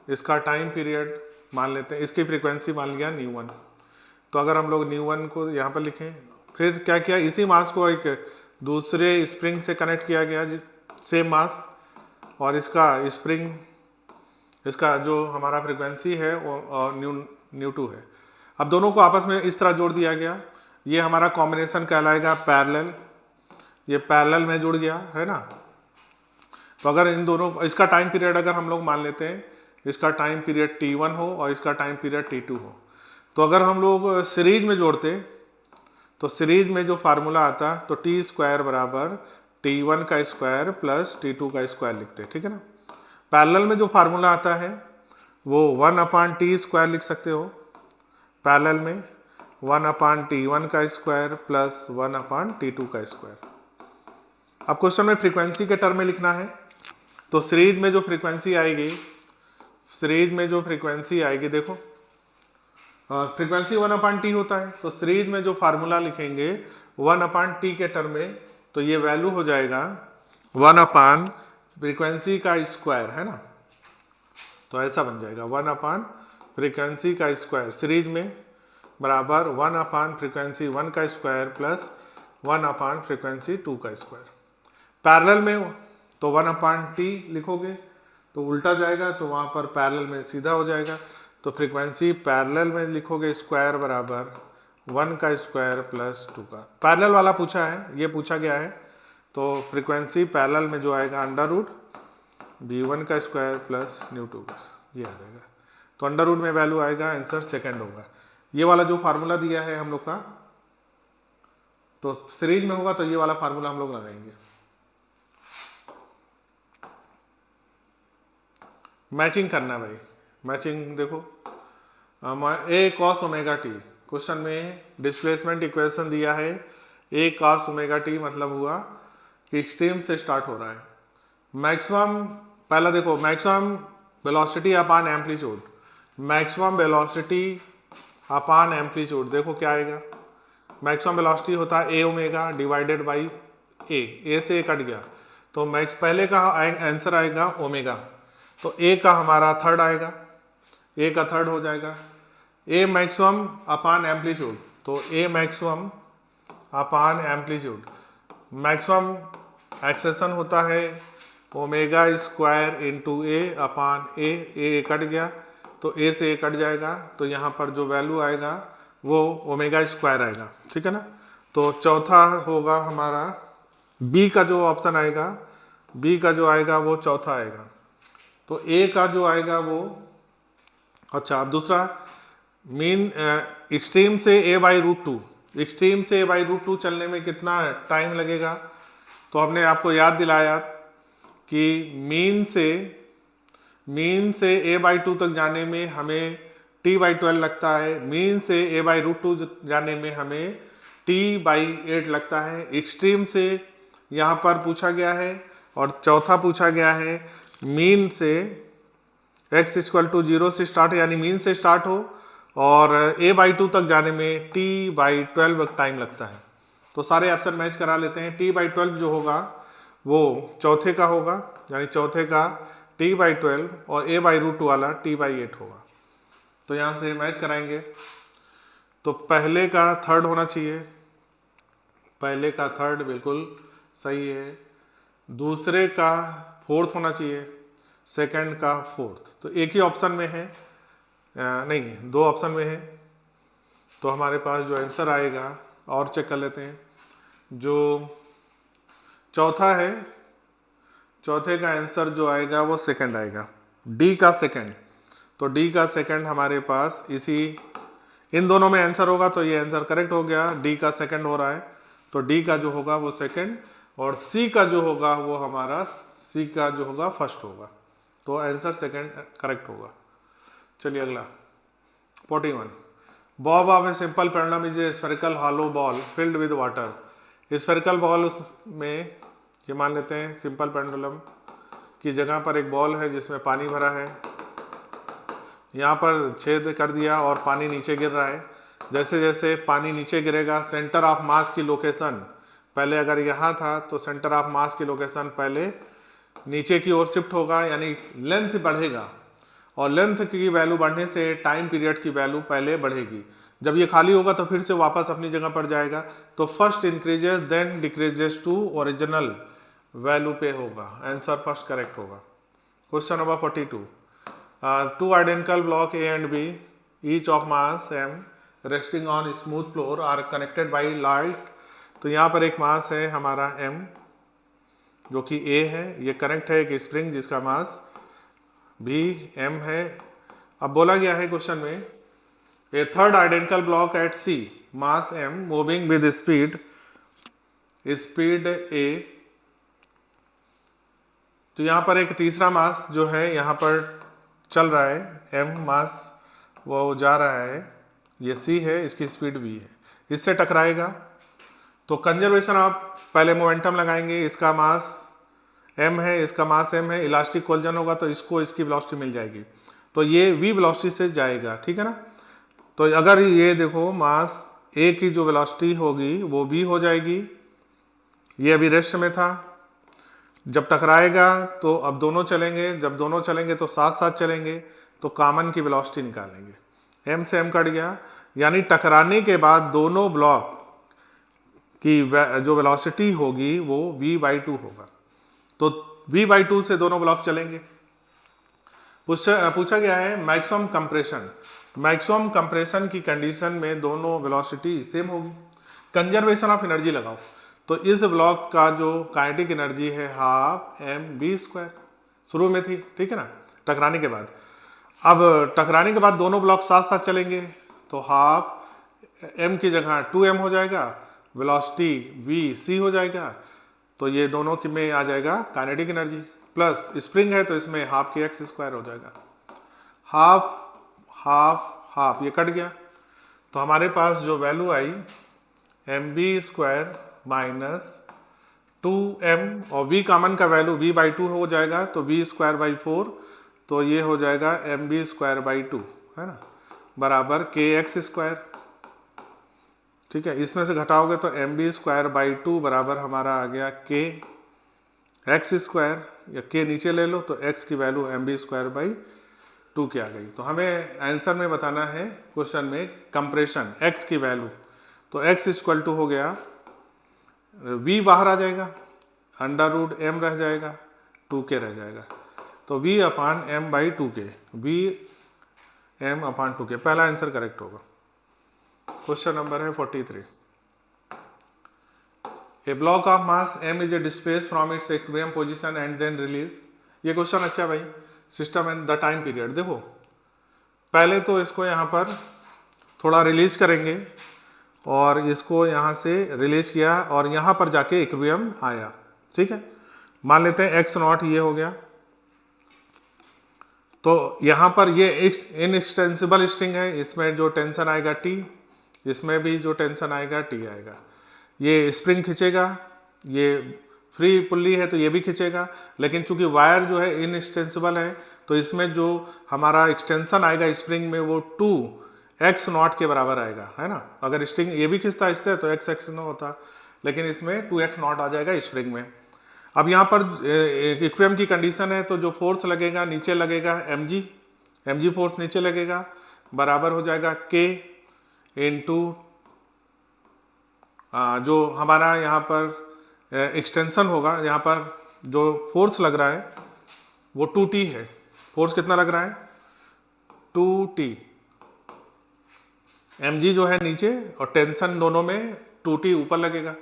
इसका टाइम पीरियड मान लेते हैं, इसकी फ्रीक्वेंसी मान लिया ν1। तो अगर हम लोग ν1 को यहाँ पर लिखें, फिर क्या किया, इसी मास को एक दूसरे स्प्रिंग से कनेक्ट किया गया, सेम मास, और इसका स्प्रिंग, इसका जो हमारा फ्रीक्वेंसी है और ν2 है। अब दोनों को आपस में इस तरह जोड़ दिया गया, ये हमारा कॉम्बिनेशन कहलाएगा पैरेलल, ये पैरेलल में जुड़ गया है ना। तो अगर इन दोनों, इसका टाइम पीरियड अगर हम लोग मान लेते हैं, इसका टाइम पीरियड t1 हो और इसका टाइम पीरियड t2 हो, तो अगर हम लोग सीरीज में जोड़ते तो सीरीज में जो फार्मूला आता तो टी स्क्वायर बराबर t1 का स्क्वायर प्लस t2 का स्क्वायर लिखते, ठीक है ना। पैरेलल में जो फार्मूला आता है वो 1/t स्क्वायर लिख सकते हो, पैरेलल में 1/t1 का स्क्वायर प्लस 1/t2 का स्क्वायर। अब क्वेश्चन में फ्रीक्वेंसी के टर्म में लिखना है, तो सीरीज में जो फ्रीक्वेंसी आएगी, सीरीज में जो फ्रीक्वेंसी आएगी, देखो फ्रीक्वेंसी 1/t होता है, तो सीरीज में जो फार्मूला लिखेंगे 1/t के टर्म में, तो ये वैल्यू हो जाएगा 1/ फ्रीक्वेंसी का स्क्वायर, है ना। तो ऐसा बन जाएगा 1/ फ्रीक्वेंसी का स्क्वायर सीरीज में बराबर 1/ फ्रीक्वेंसी 1 का स्क्वायर प्लस 1/ फ्रीक्वेंसी 2 का स्क्वायर। पैरेलल में तो 1/t लिखोगे तो उल्टा जाएगा, तो वहाँ पर पैरेलल में सीधा हो जाएगा, तो फ्रीक्वेंसी पैरेलल में लिखोगे स्क्वायर बराबर 1 का स्क्वायर प्लस 2 का। पैरेलल वाला पूछा है, ये पूछा गया है, तो फ्रीक्वेंसी पैरेलल में जो आएगा अंडर रूट b1 का स्क्वायर प्लस ν2 का, ये आ जाएगा। तो अंडर रूट में वैल्यू आएगा, आंसर सेकंड होगा। ये वाला जो फार्मूला दिया है हम लोग का, तो सीरीज में होगा तो ये वाला फार्मूला हम लोग लगाएंगे। मैचिंग करना भाई, मैचिंग देखो, a cos ω t, क्वेश्चन में डिस्प्लेसमेंट इक्वेशन दिया है, a cos ω t मतलब हुआ कि एक्सट्रीम से स्टार्ट हो रहा है। मैक्सिमम, पहला देखो मैक्सिमम वेलोसिटी अपान एम्पलीट्यूड, मैक्सिमम वेलोसिटी अपान एम्पलीट्यूड, देखो क्या आएगा, मैक्सिमम वेलोसिटी होता है a ω डिवाइडेड बाई a से a कट गया, तो मैक्स पहले का आंसर आएगा ओमेगा, तो a का हमारा थर्ड आएगा, a का थर्ड हो जाएगा, a मैक्सिमम अपान एम्पलीट्यूड, तो a maximum upon amplitude, maximum acceleration होता है omega square into a upon a cut गया तो a से a कट जाएगा, तो यहाँ पर जो वैल्यू आएगा वो ओमेगा स्क्वायर आएगा, ठीक है ना। तो चौथा होगा हमारा b का जो ऑप्शन आएगा, b का जो आएगा वो चौथा आएगा, तो a का जो आएगा वो, अच्छा अब दूसरा मीन एक्सट्रीम से a/√2, एक्सट्रीम से a/√2 चलने में कितना टाइम लगेगा, तो हमने आपको याद दिलाया कि मीन से a/2 तक जाने में हमें t/12 लगता है, मीन से a/√2 जाने में हमें t/8 लगता है। एक्सट्रीम से यहाँ पर पूछा गया है, और चौथा पूछा गया है मीन से x = 0 से स्टार्ट, यानी मीन से स्टार्ट हो और a/2 तक जाने में t/12 टाइम लगता है। तो सारे ऑप्शन मैच करा लेते हैं, t/12 जो होगा वो चौथे का होगा, यानी चौथे का t/12 और a/√2 वाला t/8 होगा। तो यहाँ से मैच कराएंगे, तो पहले का थर्ड होना चाहिए, पहले का थर्ड बिल्कुल सही है, दूसरे का फोर्थ होना चाहिए, सेकंड का फोर्थ, तो एक ही ऑप्शन में है, नहीं दो ऑप्शन में है, तो हमारे पास जो आंसर आएगा, और चेक कर लेते हैं, जो चौथा है, चौथे का आंसर जो आएगा वो सेकंड आएगा, डी का सेकंड, तो डी का सेकंड हमारे पास इसी इन दोनों में आंसर होगा, तो ये आंसर करेक्ट हो गया, डी का सेकंड हो रहा है, तो डी का जो होगा वो सेकंड, और सी का जो होगा वो हमारा, सी का जो होगा फर्स्ट होगा, तो आंसर सेकंड करेक्ट होगा। चलिए अगला 41, Bob of a simple pendulum is a spherical hollow ball filled with water. Spherical ball में ये मान लेते हैं सिंपल पेंडुलम की जगह पर एक बॉल है जिसमें पानी भरा है, यहाँ पर छेद कर दिया और पानी नीचे गिर रहा है। जैसे जैसे पानी नीचे गिरेगा सेंटर ऑफ मास की लोकेशन, पहले अगर यहाँ था तो सेंटर ऑफ मास की लोकेशन पहले नीचे की ओर शिफ्ट होगा, यानी लेंथ बढ़ेगा, और लेंथ की वैल्यू बढ़ने से टाइम पीरियड की वैल्यू पहले बढ़ेगी। जब ये खाली होगा तो फिर से वापस अपनी जगह पर जाएगा। तो first increases then decreases to original value पे होगा। आंसर फर्स्ट करेक्ट होगा। Question number 42, two identical block A and B each of mass m resting on smooth floor are connected by light. तो यहाँ पर एक मास है हमारा m जो कि a है, ये कनेक्ट है एक स्प्रिंग जिसका मास भी m है। अब बोला गया है क्वेश्चन में a third identical block at c mass m moving with speed a। तो यहाँ पर एक तीसरा मास जो है यहाँ पर चल रहा है m मास, वो जा रहा है, ये c है, इसकी स्पीड v है, इससे टकराएगा। तो कंजर्वेशन आप पहले मोमेंटम लगाएंगे, इसका मास m है, इसका मास m है, इलास्टिक कोलिजन होगा तो इसको इसकी वेलोसिटी मिल जाएगी, तो ये v वेलोसिटी से जाएगा, ठीक है ना। तो अगर ये देखो मास a की जो वेलोसिटी होगी वो v हो जाएगी, ये अभी रेस्ट में था, जब टकराएगा तो अब दोनों चलेंगे, जब दोनों चलेंगे तो साथ साथ चलेंगे, तो कॉमन की वेलोसिटी निकालेंगे, m से m कट गया, यानी टकराने के बाद दोनों ब्लॉक की जो वेलोसिटी होगी वो v/2 होगा। तो v/2 से दोनों ब्लॉक चलेंगे। पूछा गया है मैक्सिमम कंप्रेशन, मैक्सिमम कंप्रेशन की कंडीशन में दोनों वेलोसिटी सेम होगी। कंजर्वेशन ऑफ एनर्जी लगाओ, तो इस ब्लॉक का जो काइनेटिक एनर्जी है हाफ mv², शुरू में थी, ठीक है ना, टकराने के बाद। अब टकराने के बाद दोनों ब्लॉक साथ साथ चलेंगे तो हाफ m की जगह 2m हो जाएगा, वेलोसिटी vc हो जाएगा, तो ये दोनों में आ जाएगा काइनेटिक एनर्जी, प्लस स्प्रिंग है तो इसमें हाफ kx² हो जाएगा, हाफ हाफ हाफ ये कट गया, तो हमारे पास जो वैल्यू आई mv² माइनस 2m, और v कॉमन का वैल्यू v/2 हो जाएगा, तो v²/4, तो ये हो जाएगा mv²/2, है ना, बराबर kx², ठीक है। इसमें से घटाओगे तो mv²/2 बराबर हमारा आ गया kx², या k नीचे ले लो तो x की वैल्यू mv²/2 की आ गई। तो हमें आंसर में बताना है क्वेश्चन में कंप्रेशन x की वैल्यू, तो x = हो गया v बाहर आ जाएगा, √m रह जाएगा, 2k रह जाएगा, तो v/m/2k, v/m/2k, पहला आंसर करेक्ट होगा। क्वेश्चन नंबर है 43, a block of mass m is displaced from its equilibrium position and then release. ये क्वेश्चन अच्छा भाई, system and the time period. देखो पहले तो इसको यहाँ पर थोड़ा रिलीज करेंगे, और इसको यहाँ से रिलीज किया और यहाँ पर जाके इक्विलिब्रियम आया, ठीक है। मान लेते हैं x0 ये हो गया, तो यहाँ पर ये इनएक्सटेंसिबल स्ट्रिंग है, इसमें जो टेंशन आएगा T, इसमें भी जो टेंशन आएगा T आएगा, ये स्प्रिंग खींचेगा, ये फ्री पुल्ली है तो ये भी खींचेगा, लेकिन चूंकि वायर जो है इनएक्सटेंसिबल है तो इसमें जो हमारा एक्सटेंशन आएगा स्प्रिंग में वो 2x0 के बराबर आएगा, है ना। अगर स्प्रिंग ये भी खींचता इससे तो x होता, लेकिन इसमें 2x0 आ जाएगा स्प्रिंग में। अब यहाँ पर इक्विलिब्रियम की कंडीशन है, तो जो फोर्स लगेगा नीचे लगेगा mg फोर्स नीचे लगेगा, बराबर हो जाएगा k इंटू जो हमारा यहाँ पर एक्सटेंशन होगा, यहाँ पर जो फोर्स लग रहा है वो 2t है। फोर्स कितना लग रहा है 2t, mg जो है नीचे और टेंशन दोनों में 2t ऊपर लगेगा,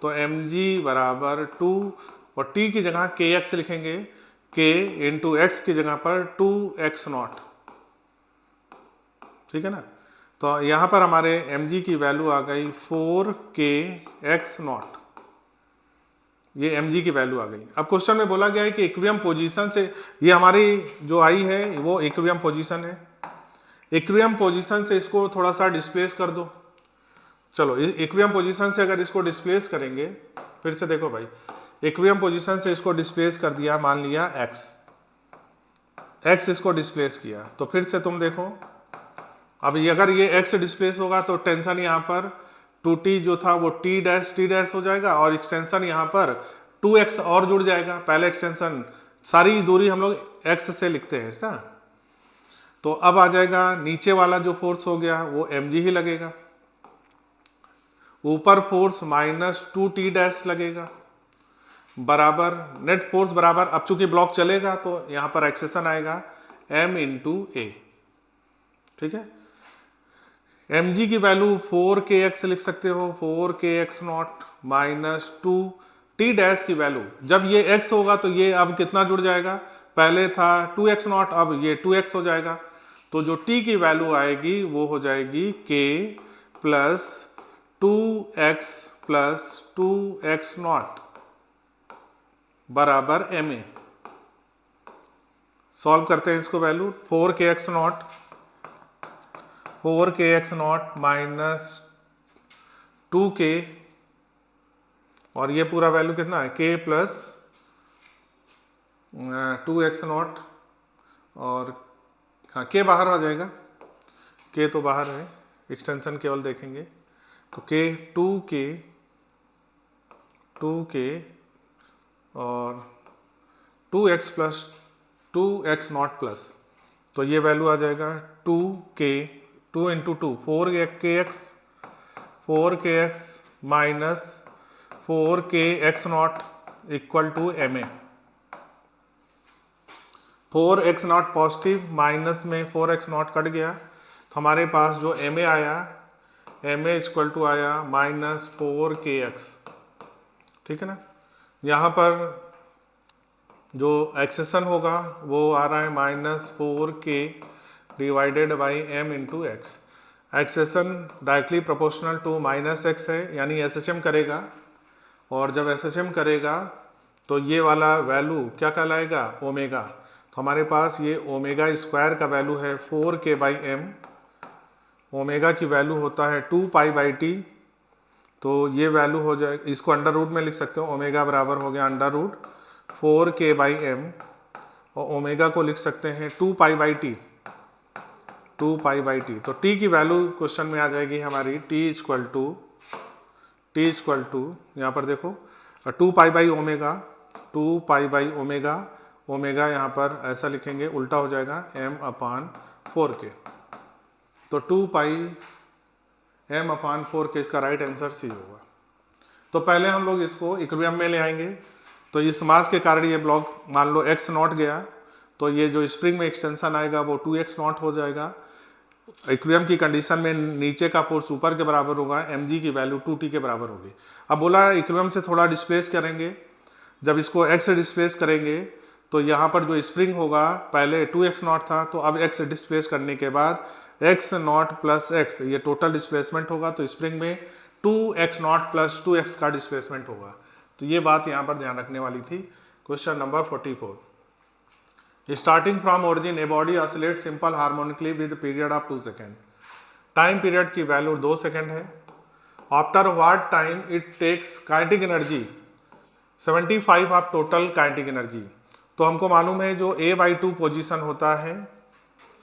तो mg बराबर 2 और t की जगह kx लिखेंगे, k इंटू x की जगह पर 2x0, ठीक है ना। तो यहाँ पर हमारे mg की वैल्यू आ गई 4kx0, ये mg की वैल्यू आ गई। अब क्वेश्चन में बोला गया है कि इक्विलिब्रियम पोजीशन से, ये हमारी जो आई है वो इक्विलिब्रियम पोजीशन है, इक्विलिब्रियम पोजीशन से इसको थोड़ा सा डिस्प्लेस कर दो। चलो इक्विलिब्रियम पोजीशन से अगर इसको डिस्प्लेस करेंगे, फिर से देखो भाई, इक्विलिब्रियम पोजीशन से इसको डिस्प्लेस कर दिया, मान लिया x इसको डिस्प्लेस किया। तो फिर से तुम देखो, अब ये अगर ये x डिस्प्लेस होगा तो टेंशन यहाँ पर 2t जो था वो t डैश हो जाएगा, और एक्सटेंशन यहाँ पर 2x और जुड़ जाएगा। पहले एक्सटेंशन सारी दूरी हम लोग x से लिखते हैं ना, तो अब आ जाएगा नीचे वाला जो फोर्स हो गया वो mg ही लगेगा, ऊपर फोर्स माइनस 2t डैश लगेगा, बराबर नेट फोर्स बराबर, अब चूंकि ब्लॉक चलेगा तो यहां पर एक्सेशन आएगा m इंटू ए। ठीक है, mg की वैल्यू 4kx लिख सकते हो, 4kx not minus 2t dash की वैल्यू, जब ये x होगा तो ये अब कितना जुड़ जाएगा, पहले था 2x नॉट, अब ये 2x हो जाएगा। तो जो t की वैल्यू आएगी वो हो जाएगी k plus 2x plus 2x not बराबर ma। सॉल्व करते हैं इसको, value 4kx not minus 2k, और ये पूरा वैल्यू कितना है k प्लस 2x नॉट, और हाँ k बाहर आ जाएगा, k तो बाहर है, एक्सटेंशन केवल देखेंगे तो k 2k और 2x plus 2x not plus, तो ये वैल्यू आ जाएगा 2k 2 into 2 4kx minus 4kx not equal to ma। 4x not positive, minus में 4x नॉट कट गया, तो हमारे पास जो ma आया, ma इक्वल टू आया माइनस 4kx। ठीक है ना, यहाँ पर जो एक्सेशन होगा वो आ रहा है minus 4k divided by m into X. Acceleration directly proportional to minus x है, यानी SHM करेगा, और जब SHM करेगा तो ये वाला वैल्यू क्या कहलाएगा, ओमेगा। तो हमारे पास ये ओमेगा स्क्वायर का वैल्यू है 4k बाई m, ओमेगा की वैल्यू होता है 2 पाई बाई टी, तो ये वैल्यू हो जाए, इसको अंडर रूट में लिख सकते हो, ओमेगा बराबर हो गया under root 4k by m, और ओमेगा को लिख सकते हैं 2 pi by T, 2 pi by T. तो t की वैल्यू क्वेश्चन में आ जाएगी हमारी t इक्वल टू यहाँ पर देखो 2 pi by omega, 2 pi by omega, omega यहाँ पर ऐसा लिखेंगे, उल्टा हो जाएगा m अपान 4k, तो 2 पाई m अपान 4k, इसका राइट आंसर सी होगा। तो पहले हम लोग इसको इक्विलिब्रियम में ले आएंगे, तो इस मास के कारण ये ब्लॉक मान लो x नॉट गया, तो ये जो स्प्रिंग में एक्सटेंशन आएगा वो 2x नॉट हो जाएगा। इक्विलिब्रियम की कंडीशन में नीचे का फोर्स ऊपर के बराबर होगा, mg की वैल्यू 2t के बराबर होगी। अब बोला इक्विलिब्रियम से थोड़ा डिस्प्लेस करेंगे, जब इसको x से डिस्प्लेस करेंगे तो यहाँ पर जो स्प्रिंग होगा पहले 2x नॉट था, तो अब x से डिस्प्लेस करने के बाद x नॉट प्लस x, ये टोटल डिस्प्लेसमेंट होगा, तो स्प्रिंग में 2x नॉट प्लस 2x का डिस्प्लेसमेंट होगा। तो ये बात यहाँ पर ध्यान रखने वाली थी। Question number 44, starting from origin a body oscillate simple harmonically with period of 2 second, time period की वैल्यू 2 सेकेंड है। After what time it takes kinetic energy 75 of total kinetic energy. तो हमको मालूम है जो a/2 पोजीशन होता है,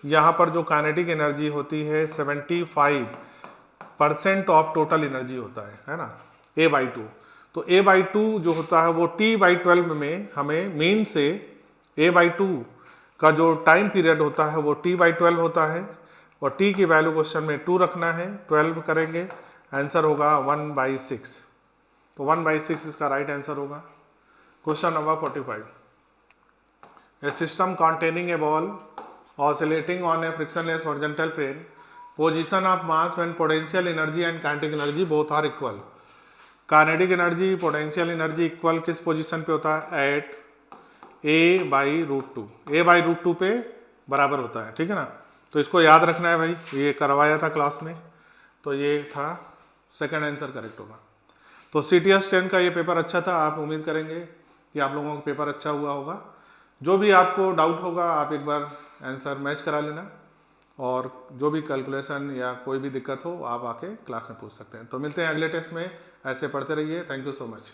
यहाँ पर जो काइनेटिक एनर्जी होती है 75% ऑफ टोटल एनर्जी होता है ना, a/2। तो a/2 जो होता है वो t/12 में हमें मीन से a/2 का जो टाइम पीरियड होता है वो t/12 होता है, और t की वैल्यू क्वेश्चन में 2 रखना है, 12 करेंगे, आंसर होगा 1/6। तो 1/6 इसका राइट आंसर होगा। Question number 45, A system containing a ball oscillating on a frictionless horizontal plane, position of mass when potential energy and kinetic energy both are equal। Kinetic energy potential energy equal किस position पे होता है, eight a/√2, a/√2 पे बराबर होता है। ठीक है ना, तो इसको याद रखना है भाई, ये करवाया था क्लास में, तो ये था सेकंड आंसर करेक्ट होगा। तो CTS 10 का ये पेपर अच्छा था, आप उम्मीद करेंगे कि आप लोगों का पेपर अच्छा हुआ होगा। जो भी आपको डाउट होगा आप एक बार आंसर मैच करा लेना, और जो भी कैलकुलेशन या कोई भी दिक्कत हो आप आके क्लास में पूछ सकते हैं। तो मिलते हैं अगले टेस्ट में, ऐसे पढ़ते रहिए। Thank you so much.